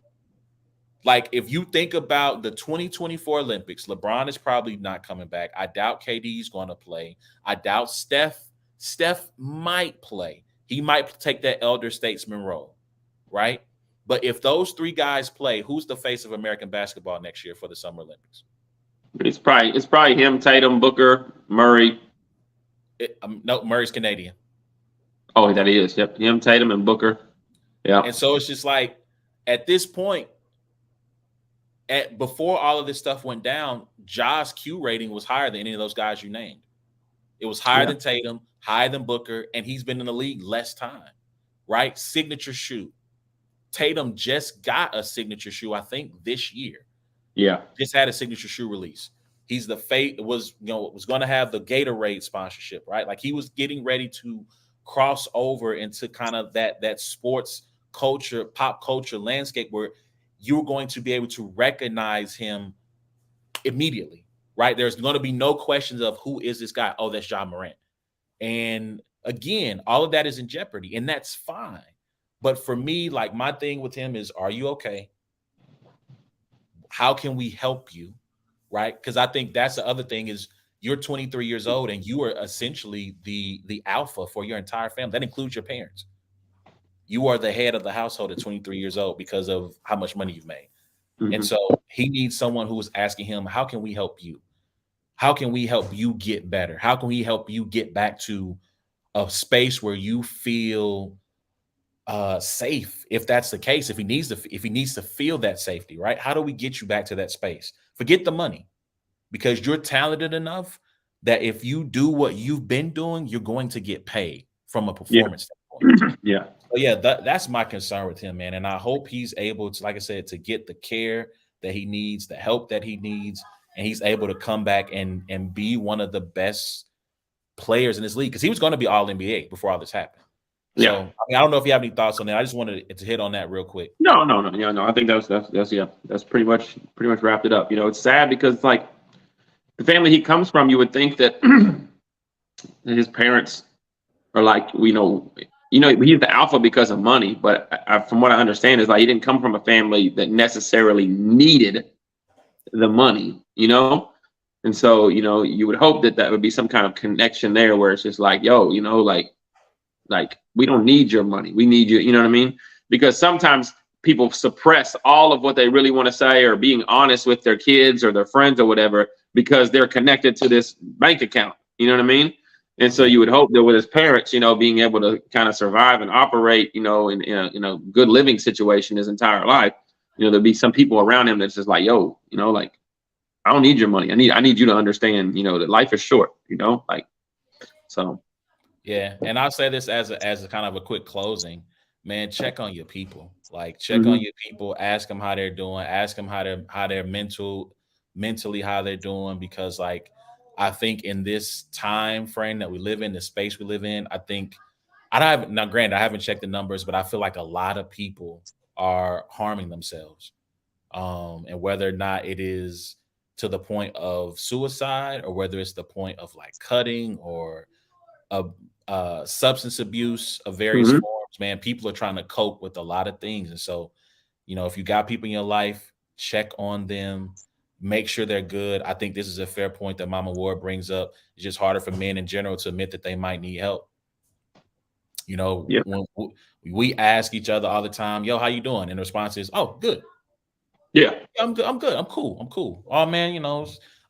Like if you think about the 2024 Olympics, LeBron is probably not coming back. I doubt KD is going to play. I doubt Steph might play. He might take that elder statesman role, right? But if those three guys play, who's the face of American basketball next year for the Summer Olympics? it's probably him, Tatum, Booker, Murray. No, Murray's Canadian. Oh, that is. Yep, him, Tatum, and Booker. Yeah, And so it's just like at this point, at before all of this stuff went down, Ja's Q rating was higher than any of those guys you named. It was higher yeah, than Tatum, higher than Booker, and he's been in the league less time, right? Signature shoe. Tatum just got a signature shoe, I think, this year. yeah, Just had a signature shoe release. He's the fate was going to have the Gatorade sponsorship, right? Like he was getting ready to cross over into kind of that sports culture, pop culture landscape where you're going to be able to recognize him immediately, right? There's going to be no questions of who is this guy. Oh, that's John Morant. And again, all of that is in jeopardy, and that's fine. But for me, like my thing with him is, are you okay? How can we help you? Right? Because I think that's the other thing is you're 23 years old and you are essentially the alpha for your entire family. That includes your parents. You are the head of the household at 23 years old because of how much money you've made. And hmm so he needs someone who is asking him, how can we help you? How can we help you get better? How can we help you get back to a space where you feel safe? If that's the case, if he needs to feel that safety, right? How do we get you back to that space? Forget the money because you're talented enough that if you do what you've been doing, you're going to get paid from a yeah, performance standpoint. yeah, So yeah, that's my concern with him, man. And I hope he's able to, like I said, to get the care that he needs, the help that he needs, and he's able to come back and be one of the best players in this league because he was going to be all NBA before all this happened. So yeah. I mean, I don't know if you have any thoughts on that. I just wanted to hit on that real quick. No, no, no, yeah, no. I think that's yeah, that's pretty much wrapped it up. It's sad because it's like the family he comes from. You would think that his parents are like, he's the alpha because of money. But from what I understand, is like he didn't come from a family that necessarily needed the money. And so you would hope that that would be some kind of connection there, where it's just like, yo, like we don't need your money, we need you. You know what I mean? Because sometimes people suppress all of what they really want to say, or being honest with their kids or their friends or whatever, because they're connected to this bank account. You know what I mean? And so Yeah. you would hope that with his parents, being able to kind of survive and operate, in a good living situation his entire life, there'd be some people around him that's just like, yo, like, I don't need your money. I need you to understand, that life is short, like, so. Yeah, and I'll say this as a kind of a quick closing, man. Check on your people. Like check on Mhm. your people. Ask them how they're doing. Ask them how they're mentally how they're doing. Because like I think in this time frame that we live in, the space we live in, I think I don't have now. Granted, I haven't checked the numbers, but I feel like a lot of people are harming themselves. And whether or not it is to the point of suicide or whether it's the point of like cutting or of substance abuse of various Mhm. forms, man, people are trying to cope with a lot of things. And so, if you got people in your life, check on them, make sure they're good. I think this is a fair point that Mama Ward brings up. It's just harder for men in general to admit that they might need help. You know, Yeah. when we ask each other all the time, "Yo, how you doing?" and the response is, "Oh, good. Yeah. Yeah, I'm good. I'm good. I'm cool. I'm cool." Oh man,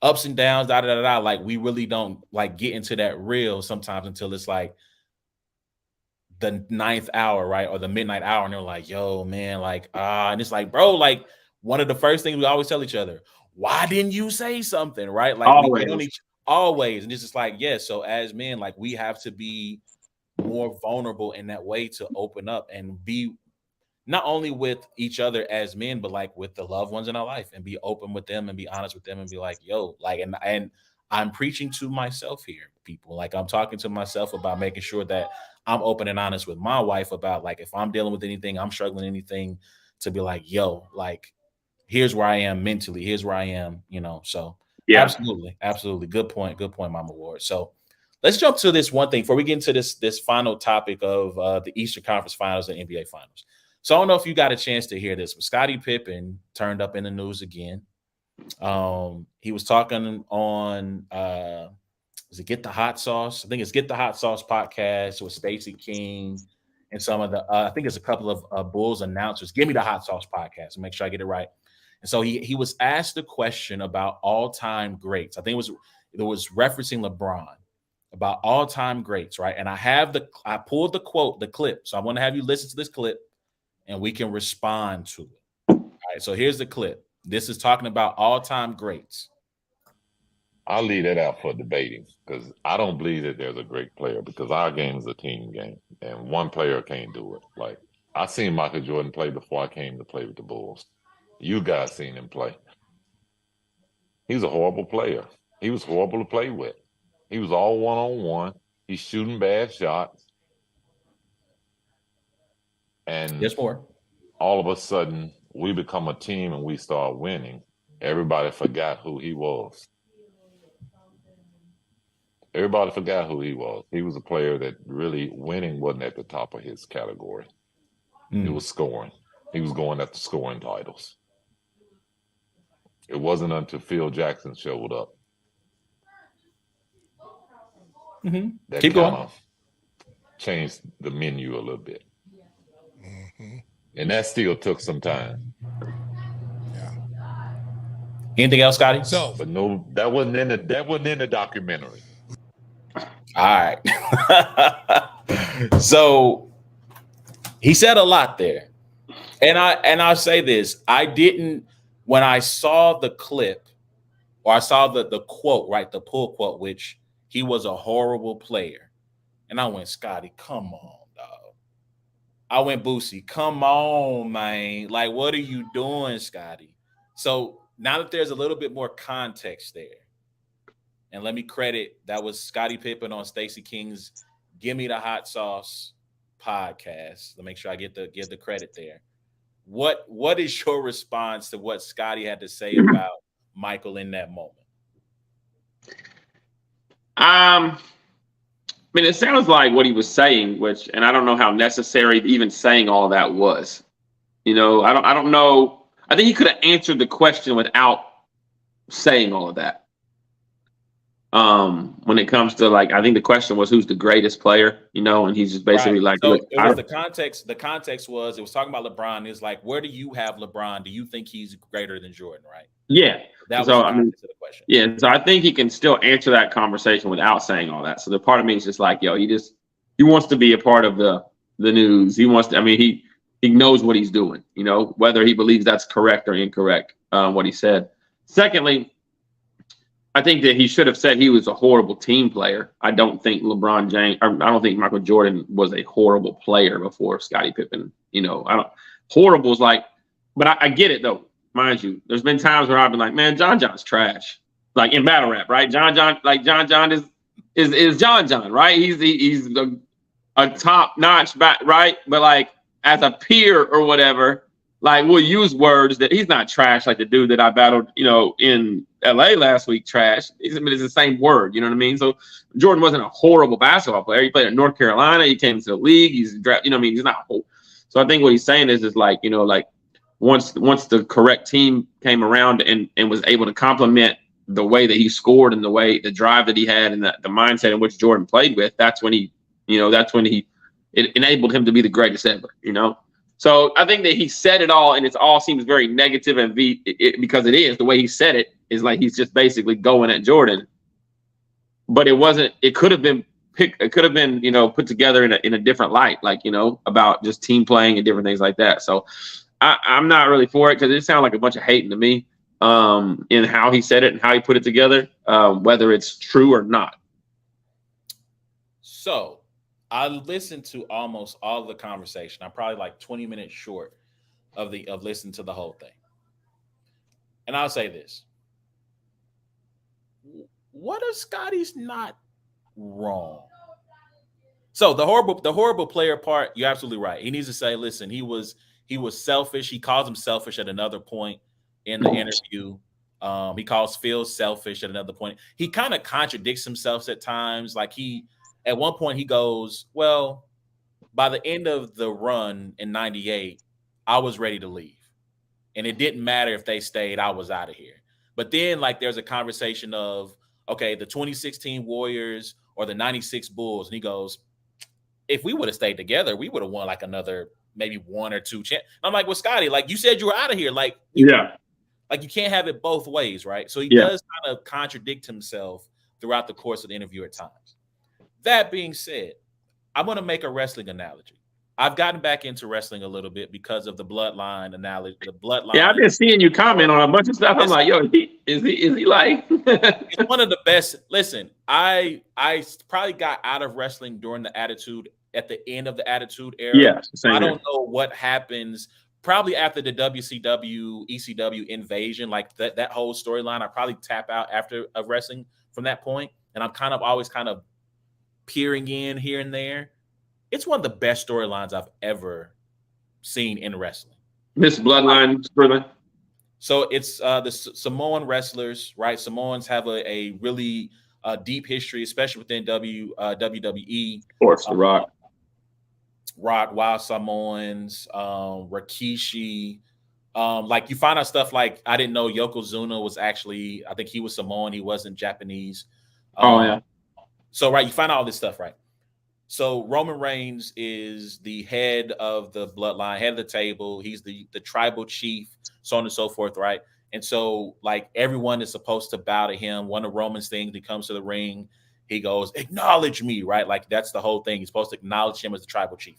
ups and downs, da da da da. Like we really don't like get into that real sometimes until it's like the ninth hour, right? Or the midnight hour, and they're like, "Yo, man, like, and it's like, bro, like one of the first things we always tell each other, why didn't you say something? Right? Like we get on Always. each always, and it's just like, yeah. So as men, like we have to be more vulnerable in that way to open up and be not only with each other as men, but like with the loved ones in our life and be open with them and be honest with them and be like, yo, like, and I'm preaching to myself here, people. Like I'm talking to myself about making sure that I'm open and honest with my wife about like if I'm dealing with anything, I'm struggling anything, to be like, yo, like here's where I am mentally, here's where I am, So Yeah. absolutely, absolutely. Good point, Mama Ward. So let's jump to this one thing before we get into this final topic of the Eastern Conference Finals and NBA Finals. So I don't know if you got a chance to hear this, but Scottie Pippen turned up in the news again. He was talking on is it Get the Hot Sauce? I think it's Get the Hot Sauce podcast with Stacey King and some of the I think it's a couple of Bulls announcers. Give me the Hot Sauce podcast. Make sure I get it right. And so he was asked a question about all time greats. I think it was referencing LeBron about all time greats, right? And I pulled the quote, the clip. So I want to have you listen to this clip and we can respond to it. All right. So here's the clip. This is talking about all time greats. I'll leave that out for debating because I don't believe that there's a great player because our game is a team game and one player can't do it. Like I seen Michael Jordan play before I came to play with the Bulls. You guys seen him play. He's a horrible player. He was horrible to play with. He was all one-on-one. He's shooting bad shots. And There's more. all of a sudden, we become a team and we start winning. Everybody forgot who he was. Everybody forgot who he was. He was a player that really winning wasn't at the top of his category. It was scoring. He was going after scoring titles. It wasn't until Phil Jackson showed up that Keep kind going. of changed the menu a little bit. And that still took some time. Anything else, Scotty? But no, that wasn't in the documentary. All right. So he said a lot there. And I'll say this. I didn't, when I saw the clip or I saw the quote, right, the pull quote, which he was a horrible player. And I went, Scotty, come on, dog. I went, Boosie, come on, man. Like, what are you doing, Scotty? So now that there's a little bit more context there, and let me credit, that was Scottie Pippen on Stacey King's Give Me the Hot Sauce podcast. Let me make sure I give the credit there. What is your response to what Scotty had to say about Michael in that moment? I mean, it sounds like what he was saying, and I don't know how necessary even saying all of that was. I don't know. I think he could have answered the question without saying all of that. When it comes to I think the question was who's the greatest player, and he's just basically right. like, so look, it was the context. The context was it was talking about LeBron. It's like, where do you have LeBron? Do you think he's greater than Jordan? Right. Yeah. That was the context of the question. Yeah. So I think he can still answer that conversation without saying all that. So the part of me is just like, yo, he wants to be a part of the news. He wants to. I mean, he knows what he's doing. Whether he believes that's correct or incorrect, what he said. Secondly, I think that he should have said he was a horrible team player. I don't think LeBron James, I don't think Michael Jordan was a horrible player before Scottie Pippen. Horrible is like, but I get it though. Mind you, there's been times where I've been like, man, John John's trash. Like in battle rap, right? John John is John John, right? He's a top notch back, right? But like as a peer or whatever, like we'll use words that he's not trash like the dude that I battled, in LA last week. Trash. It's the same word, you know what I mean? So Jordan wasn't a horrible basketball player. He played at North Carolina. He came into the league. He's drafted. He's not. So I think what he's saying is like once the correct team came around and was able to complement the way that he scored and the drive that he had and the mindset in which Jordan played with, that's when it enabled him to be the greatest ever. So I think that he said it all, and it all seems very negative and because it is the way he said it is like he's just basically going at Jordan, but it wasn't. It could have been it could have been put together in a different light, like about just team playing and different things like that. So I'm not really for it because it sounded like a bunch of hating to me in how he said it and how he put it together, whether it's true or not. So I listened to almost all of the conversation. I'm probably like 20 minutes short of listening to the whole thing. And I'll say this. What if Scotty's not wrong? So the horrible player part, you're absolutely right. He needs to say, listen, he was selfish. He calls him selfish at another point in the interview. He calls Phil selfish at another point. He kind of contradicts himself at times. Like at one point he goes, well, by the end of the run in 98, I was ready to leave. And it didn't matter if they stayed, I was out of here. But then like there's a conversation of, okay, the 2016 Warriors or the 96 Bulls. And he goes, if we would have stayed together, we would have won like another maybe one or two. I'm like, well, Scotty, like you said, you were out of here. Like, you can't have it both ways, right? So he does kind of contradict himself throughout the course of the interview at times. That being said, I'm going to make a wrestling analogy. I've gotten back into wrestling a little bit because of the bloodline analogy. The bloodline. Yeah, I've been seeing you comment on a bunch of stuff. I'm like, yo, is he like? It's one of the best. Listen, I probably got out of wrestling during the Attitude at the end of the Attitude Era. Yeah, I don't know what happens. Probably after the WCW, ECW invasion, like that whole storyline, I probably tap out after of wrestling from that point, and I'm always peering in here and there. It's one of the best storylines I've ever seen in wrestling. This bloodline storyline. So it's the Samoan wrestlers, right? Samoans have a really deep history, especially within WWE. Of course, The Rock. Wild Samoans, Rikishi. Like you find out stuff like I didn't know Yokozuna was actually, I think he was Samoan, he wasn't Japanese. Yeah. So right, you find out all this stuff, right? So Roman Reigns is the head of the bloodline, head of the table. He's the tribal chief, so on and so forth, right? And so like everyone is supposed to bow to him. One of Roman's things, he comes to the ring, he goes, acknowledge me, right? Like that's the whole thing. He's supposed to acknowledge him as the tribal chief.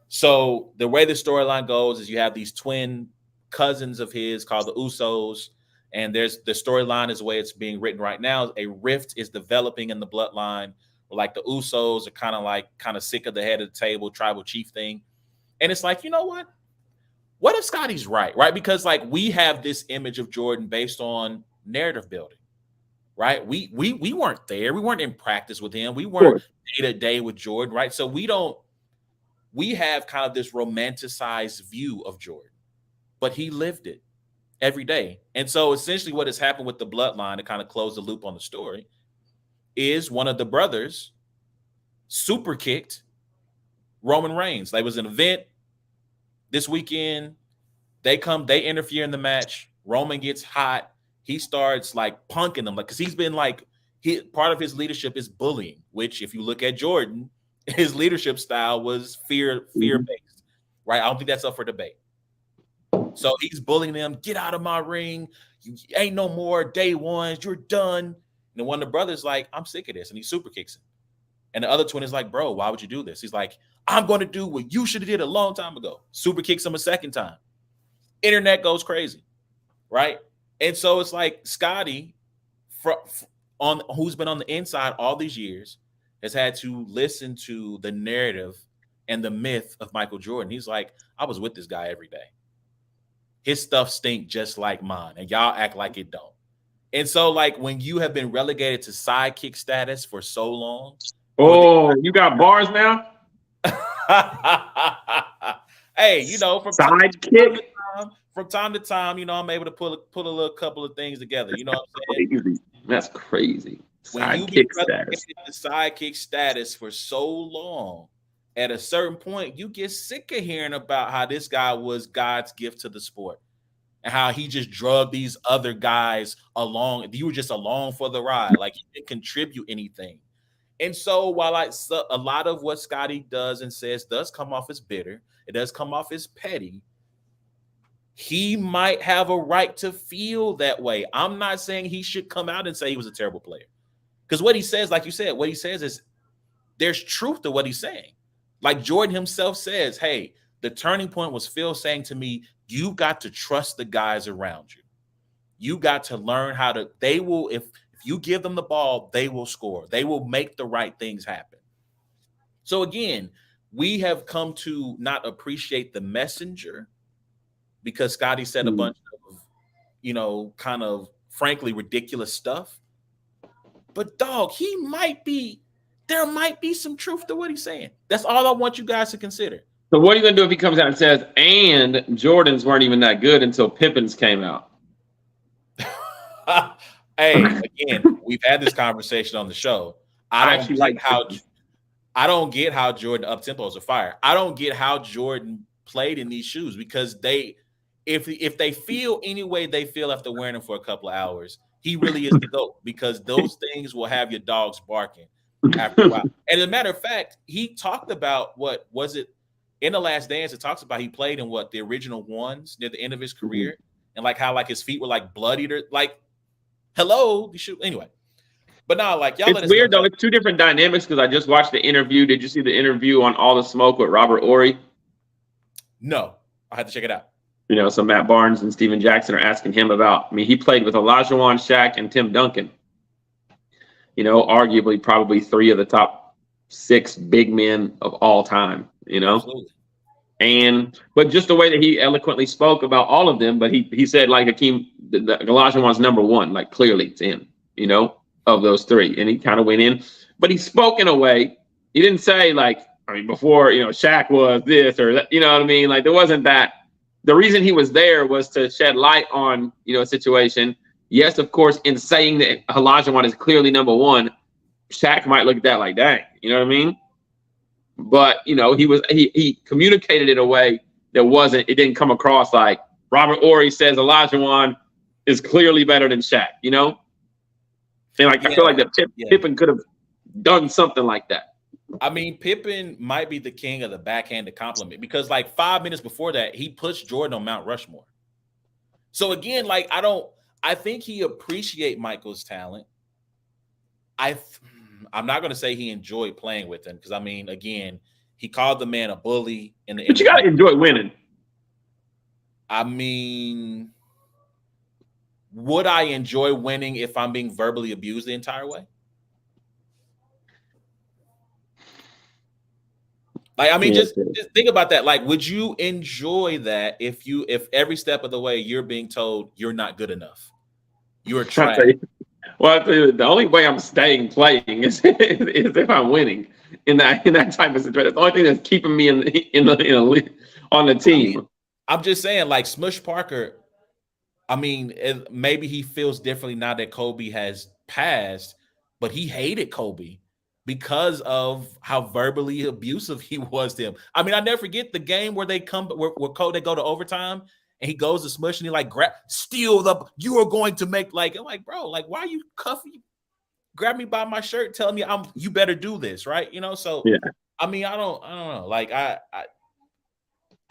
So the way the storyline goes is you have these twin cousins of his called the Usos, and there's the storyline is the way it's being written right now. A rift is developing in the bloodline. Like the Usos are kind of sick of the head of the table, tribal chief thing. And it's like, you know what? What if Scotty's right? Right? Because like we have this image of Jordan based on narrative building, right? We weren't there. We weren't in practice with him. We weren't day to day with Jordan, right? So we have kind of this romanticized view of Jordan, but he lived it every day. And so essentially what has happened with the bloodline to kind of close the loop on the story is one of the brothers super kicked Roman Reigns. There was an event this weekend. They interfere in the match. Roman gets hot. He starts like punking them, like because he's been like part of his leadership is bullying, which if you look at Jordan, his leadership style was fear based, right? I don't think that's up for debate. So he's bullying them. Get out of my ring. You ain't no more day ones. You're done. And one of the brothers like, I'm sick of this. And he super kicks him. And the other twin is like, bro, why would you do this? He's like, I'm going to do what you should have did a long time ago. Super kicks him a second time. Internet goes crazy, right? And so it's like Scotty, who's been on the inside all these years, has had to listen to the narrative and the myth of Michael Jordan. He's like, I was with this guy every day. His stuff stink just like mine, and y'all act like it don't. And so, like, when you have been relegated to sidekick status for so long. Oh, you got bars now? Hey, from time to time, I'm able to put a little couple of things together. You know what I'm saying? That's crazy. When you get relegated to sidekick status for so long, at a certain point, you get sick of hearing about how this guy was God's gift to the sport and how he just drugged these other guys along. You were just along for the ride, like he didn't contribute anything. And so, while a lot of what Scotty does and says does come off as bitter, it does come off as petty. He might have a right to feel that way. I'm not saying he should come out and say he was a terrible player, because what he says, like you said, what he says is there's truth to what he's saying. Like Jordan himself says, hey, the turning point was Phil saying to me, you got to trust the guys around you. You got to learn how to, they will, if you give them the ball, they will score. They will make the right things happen. So again, we have come to not appreciate the messenger because Scotty said a bunch of, kind of frankly ridiculous stuff. But dog, there might be some truth to what he's saying. That's all I want you guys to consider. So what are you going to do if he comes out and says, and Jordans weren't even that good until Pippins came out? Hey, again, we've had this conversation on the show. I don't get how Jordan up tempos are fire. I don't get how Jordan played in these shoes because if they feel any way they feel after wearing them for a couple of hours, he really is the GOAT because those things will have your dogs barking after a while. And as a matter of fact, he talked about what was it in The Last Dance? It talks about he played in the original ones near the end of his career, and like how like his feet were like bloodied or like hello, you should anyway. But now, like y'all, it's weird though. It's two different dynamics because I just watched the interview. Did you see the interview on All the Smoke with Robert Ory? No, I had to check it out. So Matt Barnes and Steven Jackson are asking him about. I mean, he played with Olajuwon, Shaq, and Tim Duncan. Arguably probably three of the top 6 big men of all time. Absolutely. But just the way that he eloquently spoke about all of them, but he said like Hakeem, the Olajuwon's number 1, like clearly it's him, of those 3, and he kind of went in, but he spoke in a way. He didn't say like, I mean, before Shaq was this or that, what I mean? Like there wasn't that. The reason he was there was to shed light on a situation. Yes, of course, in saying that Olajuwon is clearly number 1, Shaq might look at that like, dang, you know what I mean? But he communicated in a way that it didn't come across like Robert Ory says Olajuwon is clearly better than Shaq, And like I feel like that Pippen could have done something like that. I mean, Pippen might be the king of the backhanded compliment because like 5 minutes before that, he pushed Jordan on Mount Rushmore. So again, like I think he appreciate Michael's talent. I'm not going to say he enjoyed playing with him because I mean, again, he called the man a bully in the. But you got to enjoy winning. I mean, would I enjoy winning if I'm being verbally abused the entire way? Like, I mean, just think about that. Like, would you enjoy that if every step of the way you're being told you're not good enough? You're trash. Well, I'll tell you, the only way I'm staying playing is if I'm winning in that type of situation. It's the only thing that's keeping me on the team. I'm just saying, like Smush Parker. I mean, maybe he feels differently now that Kobe has passed, but he hated Kobe because of how verbally abusive he was to him. I mean, I never forget the game where they go to overtime and he goes to Smush and he like steal you are going to make I'm like, bro, like why are you cuffing? Grab me by my shirt, telling me you better do this, right? So yeah. I mean, I don't know. Like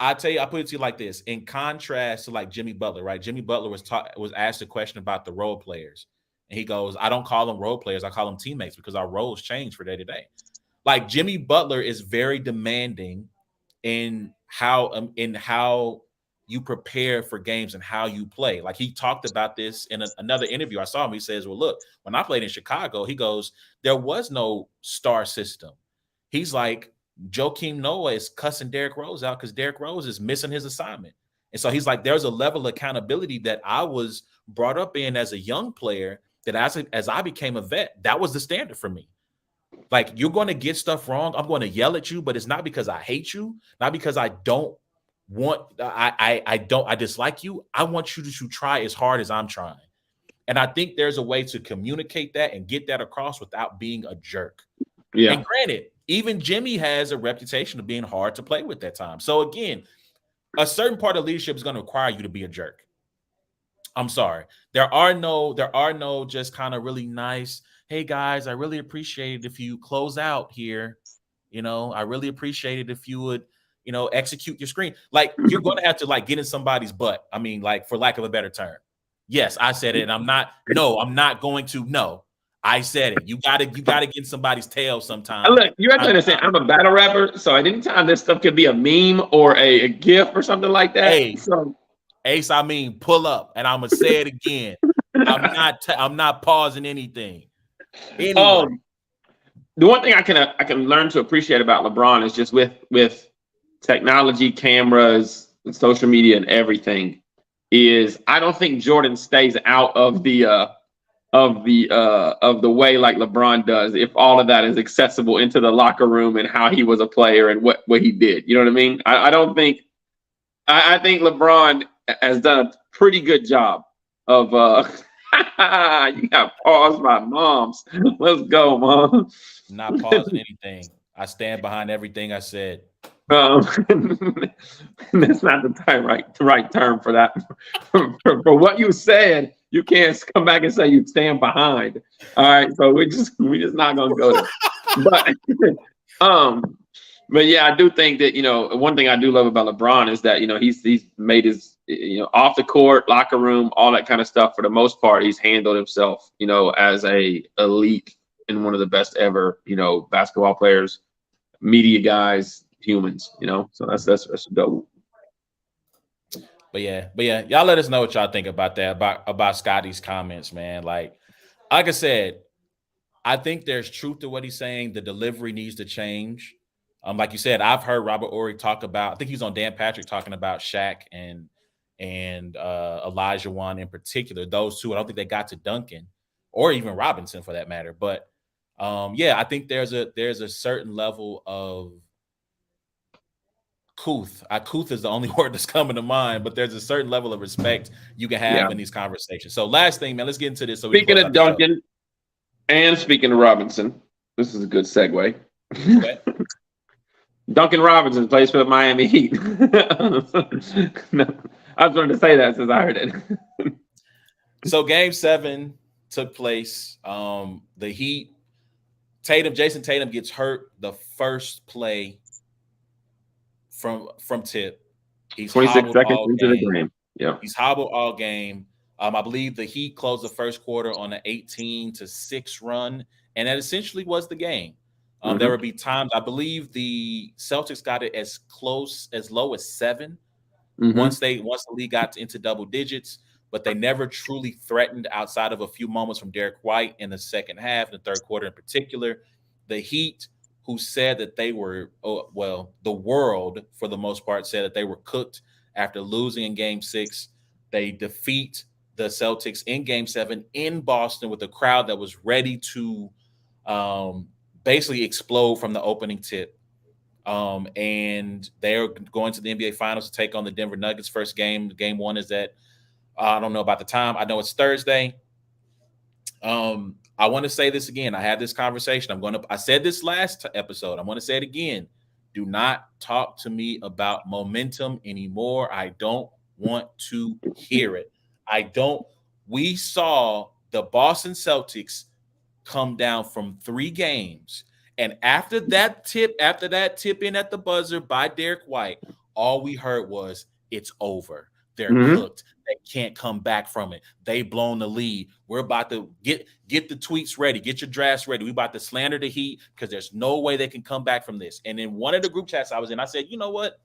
I tell you, I put it to you like this. In contrast to like Jimmy Butler, right? Jimmy Butler was asked a question about the role players. And he goes, I don't call them role players. I call them teammates because our roles change for day to day. Like Jimmy Butler is very demanding in how you prepare for games and how you play. Like he talked about this in another interview. I saw him. He says, well, look, when I played in Chicago, he goes, there was no star system. He's like, Joakim Noah is cussing Derrick Rose out because Derrick Rose is missing his assignment. And so he's like, there's a level of accountability that I was brought up in as a young player that as I became a vet, that was the standard for me. Like, you're going to get stuff wrong. I'm going to yell at you, but it's not because I hate you, not because I don't want, I dislike you. I want you to try as hard as I'm trying. And I think there's a way to communicate that and get that across without being a jerk. Yeah. And granted, Even Jimmy has a reputation of being hard to play with at times. So again, a certain part of leadership is going to require you to be a jerk. I'm sorry. There are no just kind of really nice, hey guys, I really appreciate it if you close out here. I really appreciate it if you would, execute your screen. Like you're gonna have to like get in somebody's butt. I mean, like for lack of a better term. Yes, I said it, and I'm not going to no. I said it. You gotta get in somebody's tail sometime. Look, you have to Time to understand, time. I'm a battle rapper, so at any time this stuff could be a meme or a GIF or something like that. Hey, So, Ace, I mean pull up, and I'm gonna say it again. I'm not pausing anything. Anyway, um, the one thing I can learn to appreciate about LeBron is just with technology, cameras, social media, and everything. Is I don't think Jordan stays out of the way like LeBron does. If all of that is accessible into the locker room and how he was a player and what he did, you know what I mean? I don't think I think LeBron has done a pretty good job of you got paused by moms. Let's go, mom. not pausing anything. I stand behind everything I said. Um, that's not the right term for that. For what you said, you can't come back and say you stand behind. All right, so we're just not gonna go there. But um, but yeah, I do think that one thing I do love about LeBron is that he's made his off the court, locker room, all that kind of stuff. For the most part, he's handled himself as a elite and one of the best ever basketball players, media guys, humans. So that's dope. But yeah, y'all let us know what y'all think about that, about Scotty's comments, man. Like I said, I think there's truth to what he's saying. The delivery needs to change. Like you said, I've heard Robert Ory talk about. I think he was on Dan Patrick talking about Shaq and Elijah Wan in particular. Those two, I don't think they got to Duncan or even Robinson for that matter. But yeah, I think there's a certain level of couth. Couth is the only word that's coming to mind, but there's a certain level of respect you can Yeah. have in these conversations. So last thing, man, let's get into this so we can Speaking close of out the show. Duncan and speaking of Robinson, this is a good segue. Okay. Duncan Robinson plays for the Miami Heat. No, I was going to say that since I heard it. So game 7 took place. The Heat, Jason Tatum gets hurt the first play from tip. He's 26 hobbled seconds all into the game. game. Yeah. He's hobbled all game. I believe the Heat closed the first quarter on an 18-6 run, and that essentially was the game. There Mm-hmm. would be times I believe the Celtics got it as low as 7 Mm-hmm. once the league got into double digits, but they never truly threatened outside of a few moments from Derek White in the second half, the third quarter in particular. The Heat, who said that they were, the world for the most part said that they were cooked after losing in Game 6. They defeat the Celtics in Game 7 in Boston with a crowd that was ready to um, basically explode from the opening tip. And they're going to the NBA Finals to take on the Denver Nuggets. First game, game 1 is at I don't know about the time. I know it's Thursday. I want to say this again. I had this conversation. I said this last episode. I'm going to say it again. Do not talk to me about momentum anymore. I don't want to hear it. I don't. We saw the Boston Celtics come down from 3 games. And after that tip in at the buzzer by Derek White, all we heard was it's over. They're Mm-hmm. cooked. They can't come back from it. They blown the lead. We're about to get the tweets ready. Get your drafts ready. We about to slander the Heat because there's no way they can come back from this. And in one of the group chats I was in, I said, you know what?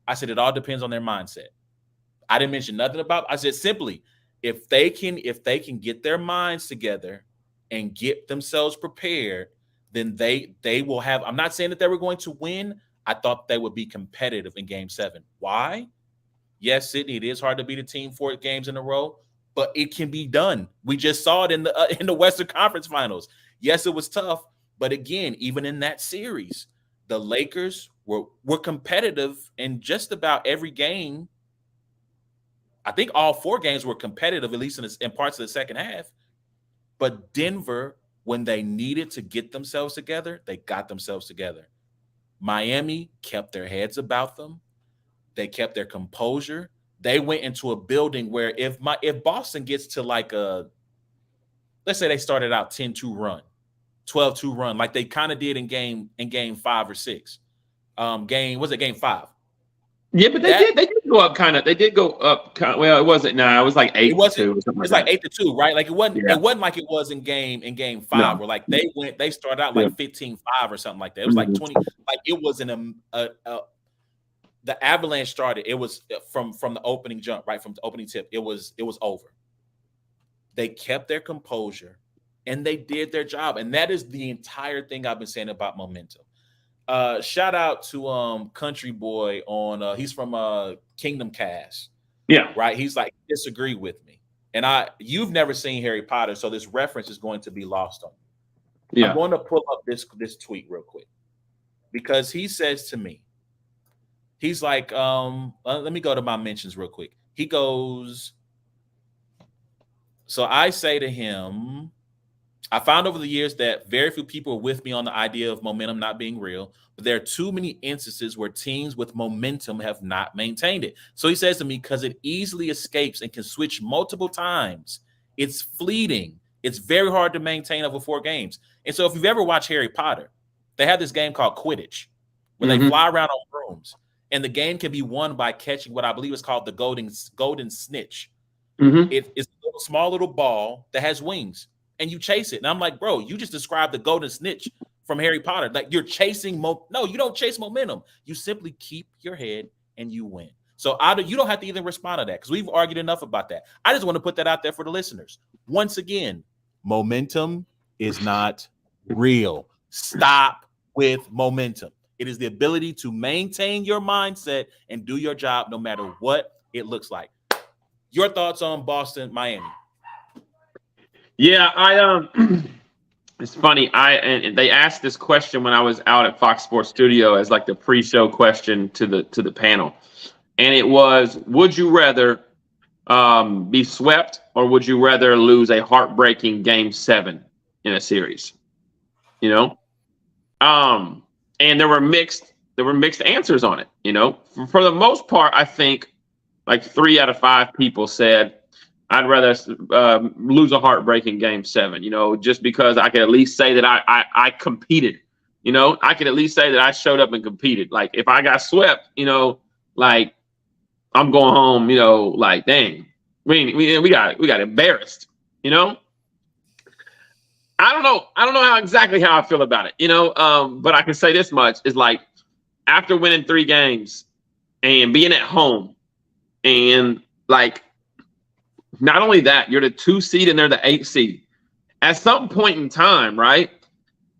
I said it all depends on their mindset. I didn't mention nothing about. I said simply, if they can get their minds together and get themselves prepared, then they will have. I'm not saying that they were going to win. I thought they would be competitive in Game 7. Why? Yes, Sydney, it is hard to beat a team 4 games in a row, but it can be done. We just saw it in the Western Conference Finals. Yes, it was tough, but again, even in that series, the Lakers were competitive in just about every game. I think all 4 games were competitive, at least in parts of the second half. But Denver When they needed to get themselves together, they got themselves together. Miami kept their heads about them. They kept their composure. They went into a building where if Boston gets to like a, let's say they started out 10-2 run, 12-2 run, like they kind of did in game 5 or 6. Game was it game 5? Yeah, but That they did go up kind of. They did go up kind of, well, it wasn't. No, it was like it wasn't 8-2 or something like it's like that. 8-2, right? Like Yeah. it wasn't like it was in game 5 No. where like they started out Yeah. like 15-5 or something like that. It was like Mhm. 20, like it was in the Avalanche started. It was from the opening jump, right? From the opening tip. It was over. They kept their composure and they did their job. And that is the entire thing I've been saying about momentum. Shout out to Country Boy on he's from Kingdom Cast, Yeah. right? He's like, disagree with me. And you've never seen Harry Potter, so this reference is going to be lost on you. I'm Yeah. going to pull up this tweet real quick because he says to me, he's like, let me go to my mentions real quick. He goes, so I say to him, I found over the years that very few people are with me on the idea of momentum not being real, but there are too many instances where teams with momentum have not maintained it. So he says to me, because it easily escapes and can switch multiple times, it's fleeting. It's very hard to maintain over 4 games. And so if you've ever watched Harry Potter, they have this game called Quidditch where they fly around on brooms. And the game can be won by catching what I believe is called the golden snitch. Mm-hmm. It's a small little ball that has wings, and you chase it. And I'm like, bro, you just described the golden snitch from Harry Potter. Like you're chasing no, you don't chase momentum. You simply keep your head and you win. So you don't have to even respond to that because we've argued enough about that. I just want to put that out there for the listeners. Once again, momentum is not real. Stop with momentum. It is the ability to maintain your mindset and do your job no matter what it looks like. Your thoughts on Boston, Miami? Yeah, it's funny. And they asked this question when I was out at Fox Sports Studio as like the pre-show question to the panel, and it was, would you rather be swept or would you rather lose a heartbreaking Game 7 in a series? You know, and there were mixed answers on it. You know, for the most part, I think like 3 out of 5 people said, I'd rather lose a heartbreaking Game 7, you know, just because I could at least say that I competed. You know, I could at least say that I showed up and competed. Like if I got swept, you know, like I'm going home, you know, like dang, we got embarrassed, you know. I don't know how exactly how I feel about it, you know. But I can say this much is like after winning 3 games and being at home and like. Not only that, you're the 2 seed and they're the 8 seed. At some point in time, right,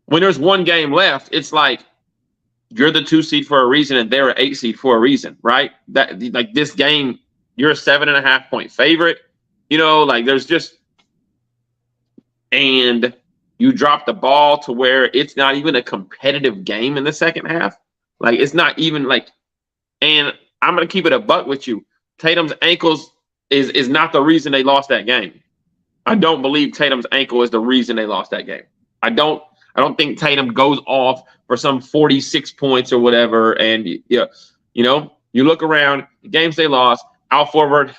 when there's 1 game left, it's like you're the 2 seed for a reason and they're an 8 seed for a reason, right? That like this game, you're a 7.5 point favorite. You know, like there's just, and you drop the ball to where it's not even a competitive game in the second half. Like it's not even like, and I'm gonna keep it a buck with you. Tatum's ankles is not the reason they lost that game. I don't believe Tatum's ankle is the reason they lost that game. I don't think Tatum goes off for some 46 points or whatever. And you know, you look around the games they lost. Al Horford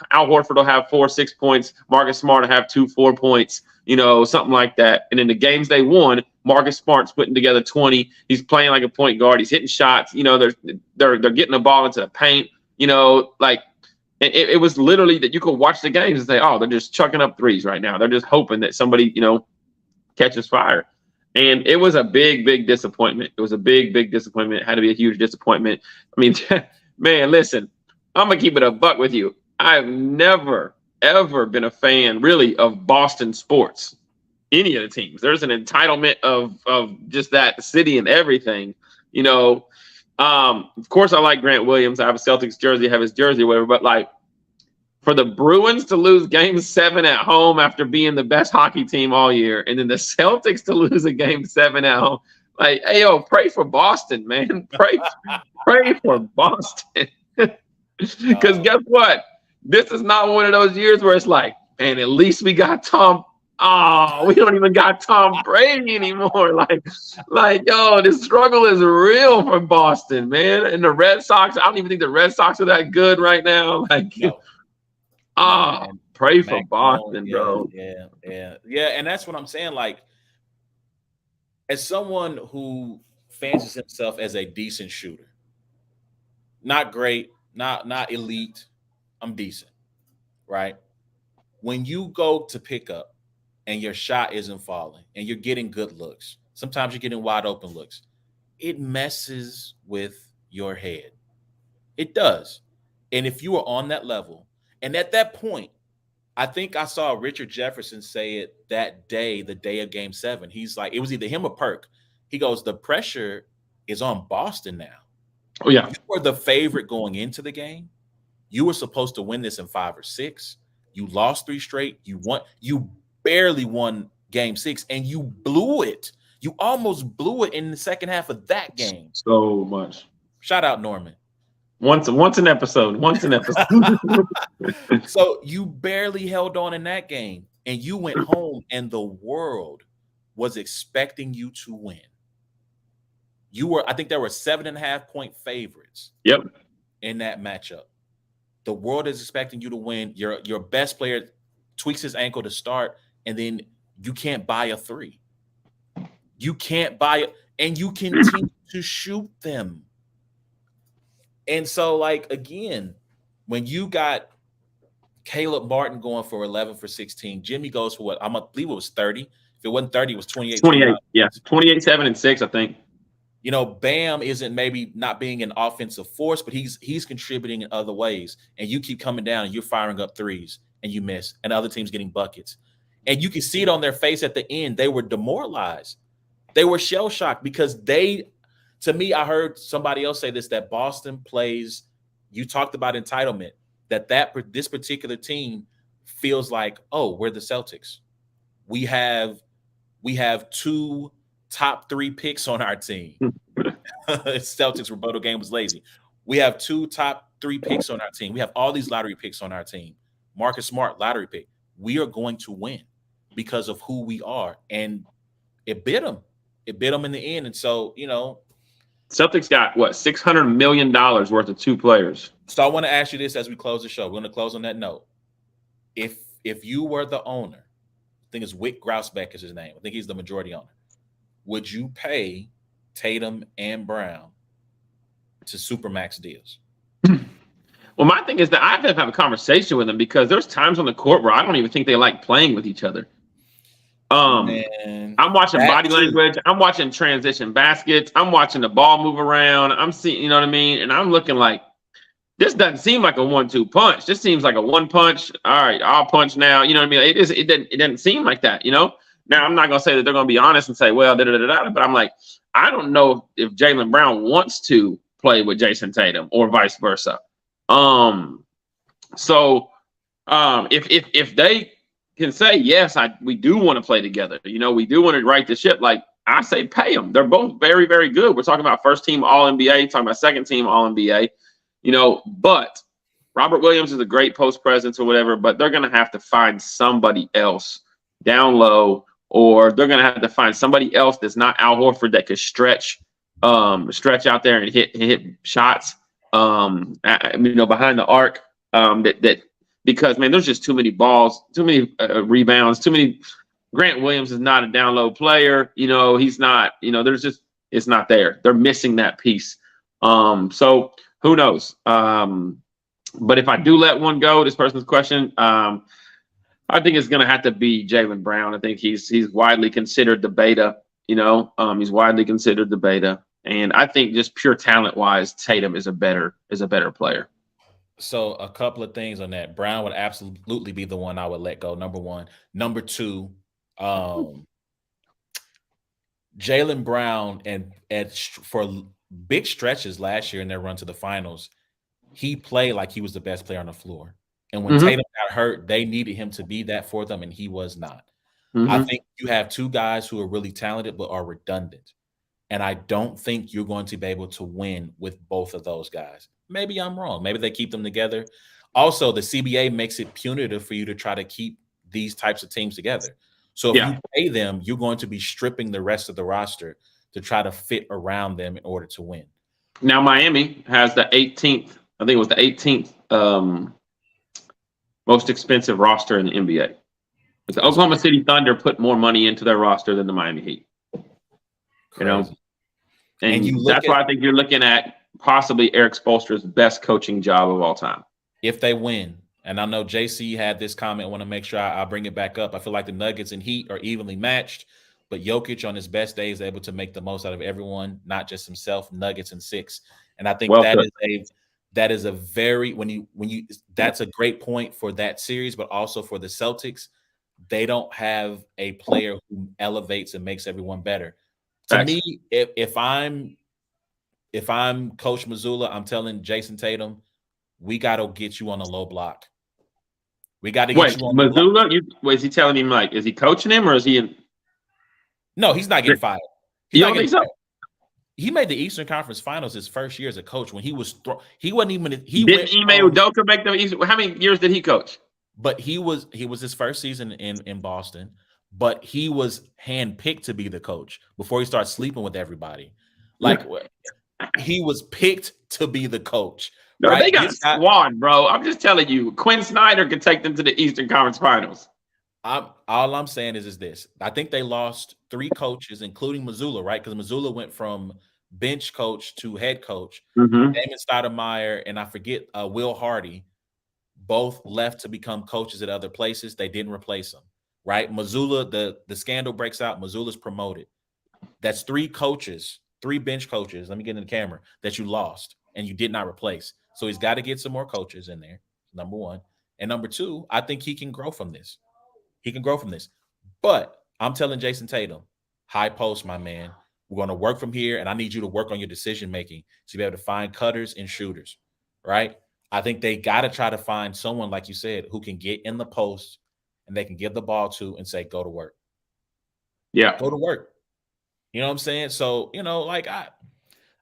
will have 4-6 points. Marcus Smart will have 2-4 points. You know, something like that. And in the games they won, Marcus Smart's putting together 20. He's playing like a point guard. He's hitting shots. You know, they're getting the ball into the paint. You know, like. And it was literally that you could watch the games and say, oh, they're just chucking up threes right now. They're just hoping that somebody, you know, catches fire. And it was a big, big disappointment. It was a big, big disappointment. It had to be a huge disappointment. I mean, man, listen, I'm going to keep it a buck with you. I've never, ever been a fan, really, of Boston sports, any of the teams. There's an entitlement of just that city and everything, you know. Of course, I like Grant Williams. I have a Celtics jersey, I have his jersey, or whatever. But like, for the Bruins to lose Game 7 at home after being the best hockey team all year, and then the Celtics to lose a Game 7 at home, like, hey, yo, pray for Boston, man. Pray for Boston. Because guess what? This is not one of those years where it's like, man, at least we got Tom Oh, we don't even got Tom Brady anymore. Yo, this struggle is real for Boston, man. And the Red Sox, I don't even think the Red Sox are that good right now. No, no, man. Pray for Mac Jones, Boston, yeah, bro. yeah, yeah, yeah. And that's what I'm saying. Like, as someone who fancies himself as a decent shooter, not great, not elite, I'm decent, right? When you go to pick up and your shot isn't falling and you're getting good looks, sometimes you're getting wide open looks, it messes with your head. It does. And if you are on that level, and at that point, I think I saw Richard Jefferson say it that day, the day of game 7. He's like, it was either him or Perk. He goes, the pressure is on Boston now. Oh yeah. You were the favorite going into the game. You were supposed to win this in 5 or 6. You lost 3 straight. You barely won game 6, and you blew it. You almost blew it in the second half of that game. So much. Shout out Norman. Once an episode. Once an episode. So you barely held on in that game, and you went home, and the world was expecting you to win. I think there were 7.5 point favorites Yep. in that matchup. The world is expecting you to win. Your best player tweaks his ankle to start, and then you can't buy a three. You can't buy it, and you continue to shoot them. And so, like, again, when you got Caleb Martin going for 11 for 16, Jimmy goes for what? Believe it was 30. If it wasn't 30, it was 28, 29. 28. Yeah. 28, 7, and 6, I think. Bam isn't maybe not being an offensive force, but he's contributing in other ways. And you keep coming down and you're firing up threes and you miss, and the other team's getting buckets. And you can see it on their face at the end. They were demoralized. They were shell shocked because to me, I heard somebody else say this, that Boston plays, you talked about entitlement, this particular team feels like, oh, we're the Celtics. We have 2 top 3 picks on our team. Celtics rebuttal game was lazy. We have 2 top 3 picks on our team. We have all these lottery picks on our team. Marcus Smart, lottery pick. We are going to win because of who we are. And it bit them. It bit them in the end. And so, Celtics got what, $600 million worth of 2 players. so I want to ask you this as we close the show. We're going to close on that note. If you were the owner, I think it's Wick Grousbeck is his name. I think he's the majority owner. Would you pay Tatum and Brown to supermax deals? Well, my thing is that I have to have a conversation with them because there's times on the court where I don't even think they like playing with each other. Man, I'm watching body language. I'm watching transition baskets. I'm watching the ball move around. I'm seeing, you know what I mean? And I'm looking like, this doesn't seem like a 1-2 punch. This seems like a 1 punch. All right, I'll punch now. You know what I mean? It doesn't seem like that, Now, I'm not going to say that they're going to be honest and say, well, da-da-da-da-da, but I'm like, I don't know if Jaylen Brown wants to play with Jason Tatum or vice versa. If they can say, yes, we do want to play together, we do want to right the ship, like, I say pay them. They're both very, very good. We're talking about first team All-NBA, talking about second team All-NBA, but Robert Williams is a great post presence or whatever, but they're going to have to find somebody else down low, or they're going to have to find somebody else that's not Al Horford that could stretch out there and hit shots, behind the arc, because, man, there's just too many balls, too many rebounds, too many. Grant Williams is not a down low player. He's not, it's not there. They're missing that piece. So who knows? But if I do let one go, this person's question, I think it's going to have to be Jaylen Brown. I think he's widely considered the beta, he's widely considered the beta. And I think just pure talent wise, Tatum is a better player. So a couple of things on that. Brown would absolutely be the one I would let go. Number one. Number two, Jaylen Brown for big stretches last year in their run to the finals, he played like he was the best player on the floor. And when Tatum got hurt, they needed him to be that for them, and he was not. I think you have 2 guys who are really talented but are redundant. And I don't think you're going to be able to win with both of those guys. Maybe I'm wrong. Maybe they keep them together. Also, the CBA makes it punitive for you to try to keep these types of teams together. So if Yeah. you pay them, you're going to be stripping the rest of the roster to try to fit around them in order to win. Now Miami has the 18th. I think it was the 18th most expensive roster in the NBA. The That's Oklahoma City Thunder put more money into their roster than the Miami Heat. You know, crazy. And you and look that's at why I think you're looking at possibly Eric Spoelstra's best coaching job of all time. if they win, and I know JC had this comment. I want to make sure I bring it back up. I feel like the Nuggets and Heat are evenly matched, but Jokic on his best day is able to make the most out of everyone, not just himself. Nuggets in 6, and I think Well put. that is a very when you Yeah. that's a great point for that series, but also for the Celtics. They don't have a player who elevates and makes everyone better. To Facts. me, if I'm Coach Missoula, I'm telling Jason Tatum, we got to get you on a low block. We got to get Wait, you on the block. Missoula? Is he telling him like, is he coaching him or is he in? No, he's not getting fired. He's You not don't getting think so? fired. He made the Eastern Conference Finals his first year as a coach when he was he wasn't even he Didn't went Ime Udoka make them? How many years did he coach? but he was his first season in Boston, but he was handpicked to be the coach before he started sleeping with everybody. Like he was picked to be the coach, No, they right? got This guy, squad, bro. I'm just telling you, Quinn Snyder could take them to the Eastern Conference Finals. all I'm saying is this. I think they lost 3 coaches, including Missoula, right? Because Missoula went from bench coach to head coach. Mm-hmm. Damon Stoudemire and I forget Will Hardy both left to become coaches at other places. They didn't replace them, right? Missoula, the scandal breaks out. Missoula's promoted. That's 3 coaches, 3 bench coaches. Let me get in the camera that you lost and you did not replace. So he's got to get some more coaches in there. Number one, and number two, I think he can grow from this. He can grow from this. But I'm telling Jason Tatum, high post, my man. We're going to work from here, and I need you to work on your decision making to be able to find cutters and shooters, right? I think they got to try to find someone, like you said, who can get in the post and they can give the ball to and say, go to work. Yeah. Go to work. You know what I'm saying? So, like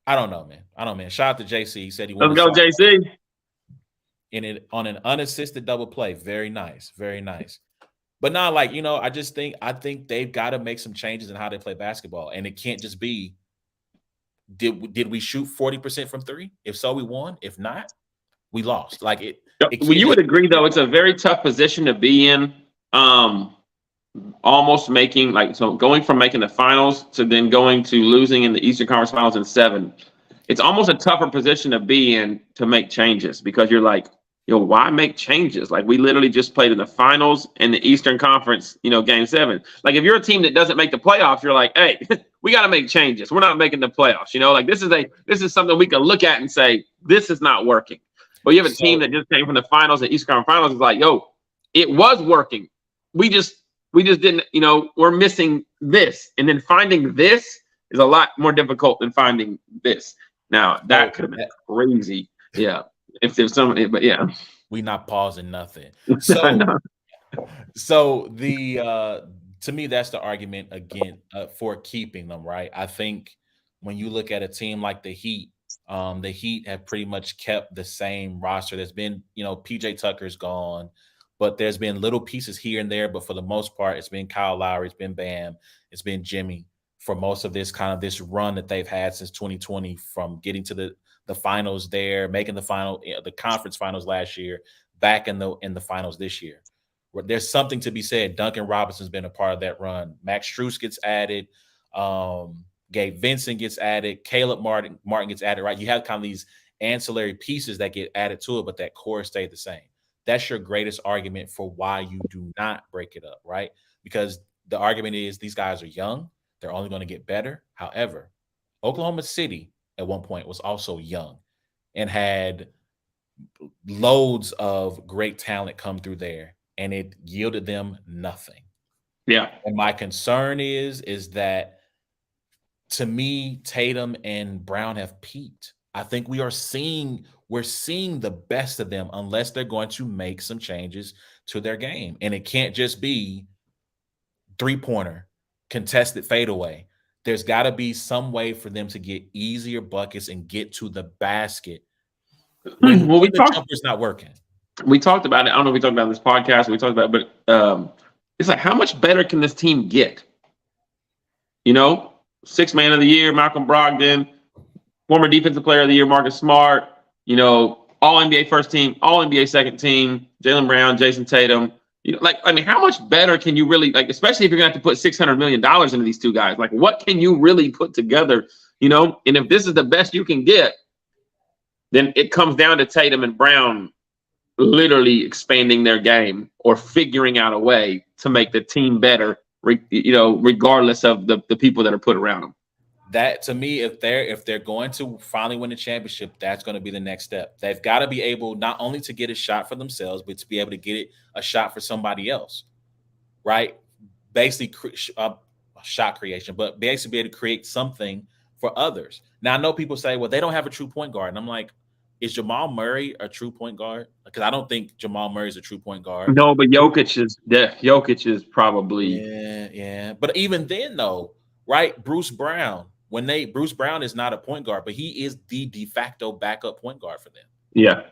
I don't know, man. I don't know, man. Shout out to JC. He said he Let's wanted go, to JC. in it on an unassisted double play. Very nice. Very nice. But not like, I think they've got to make some changes in how they play basketball. And it can't just be did we shoot 40% from 3? If so, we won. If not, we lost. Like it Well, can't you just would agree, though, it's a very tough position to be in. Almost making going from making the finals to then going to losing in the Eastern Conference Finals in 7. It's almost a tougher position to be in to make changes because you're like, why make changes? Like we literally just played in the finals in the Eastern Conference, game 7. Like if you're a team that doesn't make the playoffs, you're like, hey, we got to make changes. We're not making the playoffs. Like this is something we can look at and say this is not working. But you have a team so that just came from the finals and Eastern Conference Finals is like, it was working. We just didn't, we're missing this. And then finding this is a lot more difficult than finding this. Now, that could have been crazy. Yeah. If there's somebody, but yeah. we not pausing nothing. I So know. so to me, that's the argument again for keeping them, right? I think when you look at a team like the Heat have pretty much kept the same roster. There's been, PJ Tucker's gone, but there's been little pieces here and there. But for the most part, it's been Kyle Lowry, it's been Bam, it's been Jimmy for most of this run that they've had since 2020, from getting to the finals there, making the conference finals last year, back in the finals this year. There's something to be said. Duncan Robinson's been a part of that run. Max Strus gets added. Gabe Vincent gets added. Caleb Martin gets added, right? You have kind of these ancillary pieces that get added to it, but that core stayed the same. That's your greatest argument for why you do not break it up, right? Because the argument is these guys are young. They're only going to get better. However, Oklahoma City at one point was also young and had loads of great talent come through there, and it yielded them nothing. Yeah. And my concern is that, to me, Tatum and Brown have peaked. I think we're seeing the best of them unless they're going to make some changes to their game. And it can't just be three-pointer, contested fadeaway. There's got to be some way for them to get easier buckets and get to the basket when Well, the jumper's not working. we talked about it. I don't know if we talked about it in this podcast. We talked about it, but It's like, how much better can this team get? You know, six man of the year, Malcolm Brogdon, former defensive player of the year, Marcus Smart, you know, all NBA first team, all NBA second team, Jaylen Brown, Jason Tatum. You know, like, I mean, how much better can you really, like, especially if you're going to have to put $600 million into these two guys? Like, what can you really put together, you know? And if this is the best you can get, then it comes down to Tatum and Brown literally expanding their game or figuring out a way to make the team better, you know, regardless of the people that are put around them. That to me, if they're going to finally win the championship, that's going to be the next step. They've got to be able not only to get a shot for themselves, but to be able to get it a shot for somebody else, right? Basically, shot creation, but basically be able to create something for others. Now, I know people say, well, they don't have a true point guard. And I'm like, is Jamal Murray a true point guard? Because I don't think Jamal Murray is a true point guard. No, but Jokic is probably Yeah. But even then, though, right? Bruce Brown, Bruce Brown is not a point guard, but he is the de facto backup point guard for them. yeah.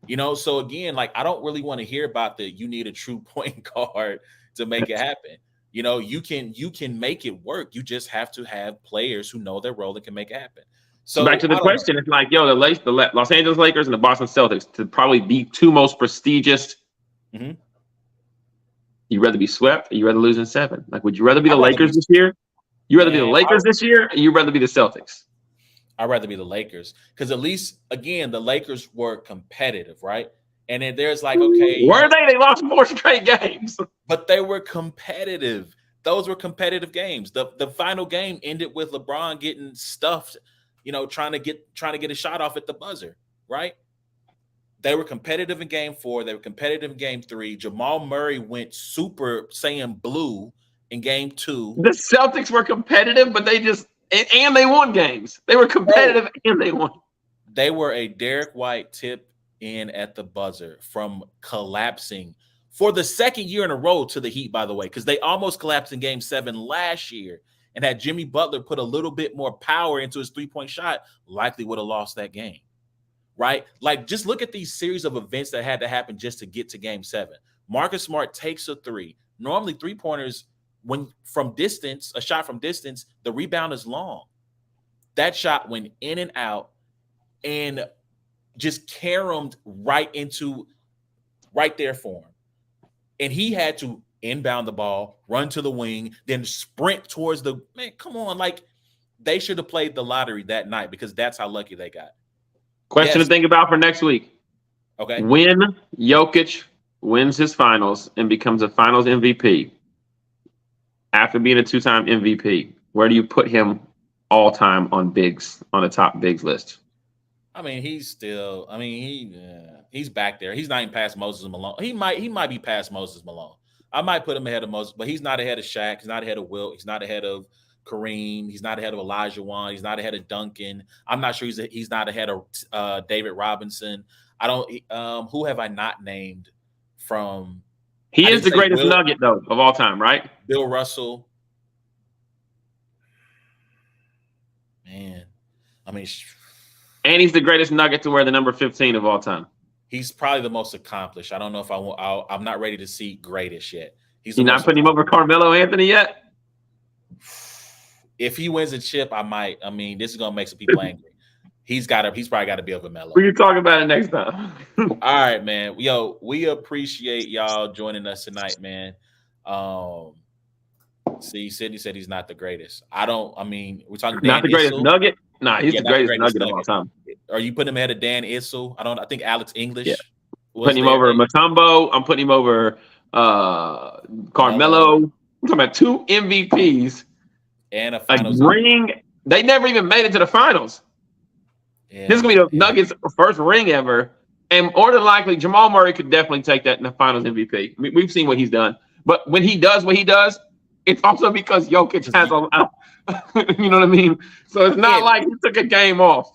You know, so again, like I don't really want to hear about the you need a true point guard to make it happen. You know, you can make it work. You just have to have players who know their role and can make it happen. Back So to the I don't know. question, it's like, yo, the Los Angeles Lakers and the Boston Celtics to probably be two most prestigious. Mm-hmm. You rather be swept or you rather lose in seven? Like, would you rather be the I'd rather be Lakers this year? You rather be the man, Lakers this year, or you rather be the Celtics? I'd rather be the Lakers because at least again the Lakers were competitive, right? And then there's like, okay, Were they? They lost 4 straight games. but they were competitive. Those were competitive games. The final game ended with LeBron getting stuffed, you know, trying to get a shot off at the buzzer, right? They were competitive in game 4. They were competitive in game 3. Jamal Murray went super Saiyan blue in game 2. The Celtics were competitive, but and they won games. They were Bro, competitive and they won. they were a Derek White tip in at the buzzer from collapsing for the second year in a row to the Heat, by the way, because they almost collapsed in game 7 last year. And had Jimmy Butler put a little bit more power into his three-point shot, likely would have lost that game. Right? Like, just look at these series of events that had to happen just to get to game 7. Marcus Smart takes a three. Normally, three-pointers, when from distance, a shot from distance, the rebound is long. That shot went in and out and just caromed right there for him. And he had to inbound the ball, run to the wing, then sprint towards the man. Come on, like they should have played the lottery that night because that's how lucky they got. Question to Yes. think about for next week. Okay. When Jokic wins his finals and becomes a finals MVP after being a 2-time MVP, where do you put him all time on the top bigs list? I mean, he's still. I mean, he's back there. He's not even past Moses Malone. He might be past Moses Malone. I might put him ahead of Moses, but he's not ahead of Shaq. He's not ahead of Wilt. He's not ahead of Kareem. He's not ahead of Elijah Wan. He's not ahead of Duncan. I'm not sure he's not ahead of David Robinson. I don't. Who have I not named from? He I is didn't the say greatest Wilt, nugget, though, of all time, right? Bill Russell. Man, I mean, And he's the greatest nugget to wear the number 15 of all time. he's probably the most accomplished. I don't know if I want. I'm not ready to see greatest yet. He's the You're not most putting him over accomplished. Carmelo Anthony yet? If he wins a chip, I might. I mean, this is gonna make some people angry. He's probably got to be over Melo. We can talk about it next time. All right, man. Yo, we appreciate y'all joining us tonight, man. Um, see, Sydney said he's not the greatest. I don't. I mean, we're talking Not Dan the greatest Issel. nugget. Nah, he's Yeah, the not the greatest greatest nugget of all nugget. time. Are you putting him ahead of Dan Issel? I don't. I think Alex Yeah. English was Putting him there. over Maybe Mutombo. I'm putting him over Carmelo. Melo I'm talking about 2 MVPs. and a A Finals MVP. ring. They never even made it to the finals. This is Yeah, gonna be the yeah. Nuggets' first ring ever, and more than likely, Jamal Murray could definitely take that in the Finals MVP. We've seen what he's done, but when he does what he does, it's also because Jokic has you know what I mean. So it's not Again, like he took a game off.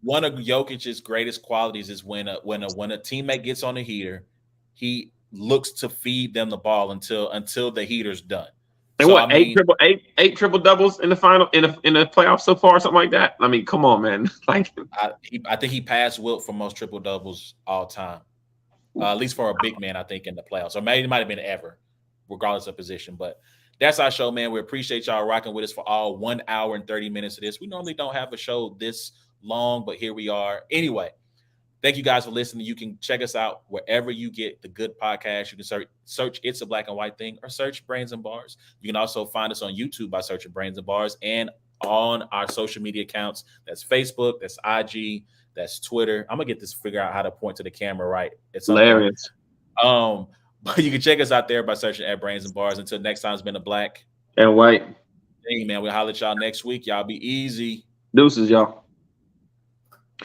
one of Jokic's greatest qualities is when a teammate gets on the heater, he looks to feed them the ball until the heater's done. And So I what mean, eight triple doubles in the final in the playoffs so far, something like that. I mean, come on, man. Like I think he passed Wilt for most triple doubles all time, at least for a big man. I think in the playoffs, or maybe it might have been ever. regardless of position. But that's our show, man. We appreciate y'all rocking with us for all 1 hour and 30 minutes of this. We normally don't have a show this long, but here we are. Anyway, thank you guys for listening. You can check us out wherever you get the good podcast. You can search It's a Black and White Thing or search Brains and Bars. You can also find us on YouTube by searching Brains and Bars and on our social media accounts. That's Facebook, that's IG, that's Twitter. I'm gonna get this figure out how to point to the camera right at some point. Hilarious. But you can check us out there by searching at Brains and Bars. Until next time, it's been a black And white. thing, man. We'll holler at y'all next week. Y'all be easy. Deuces, y'all.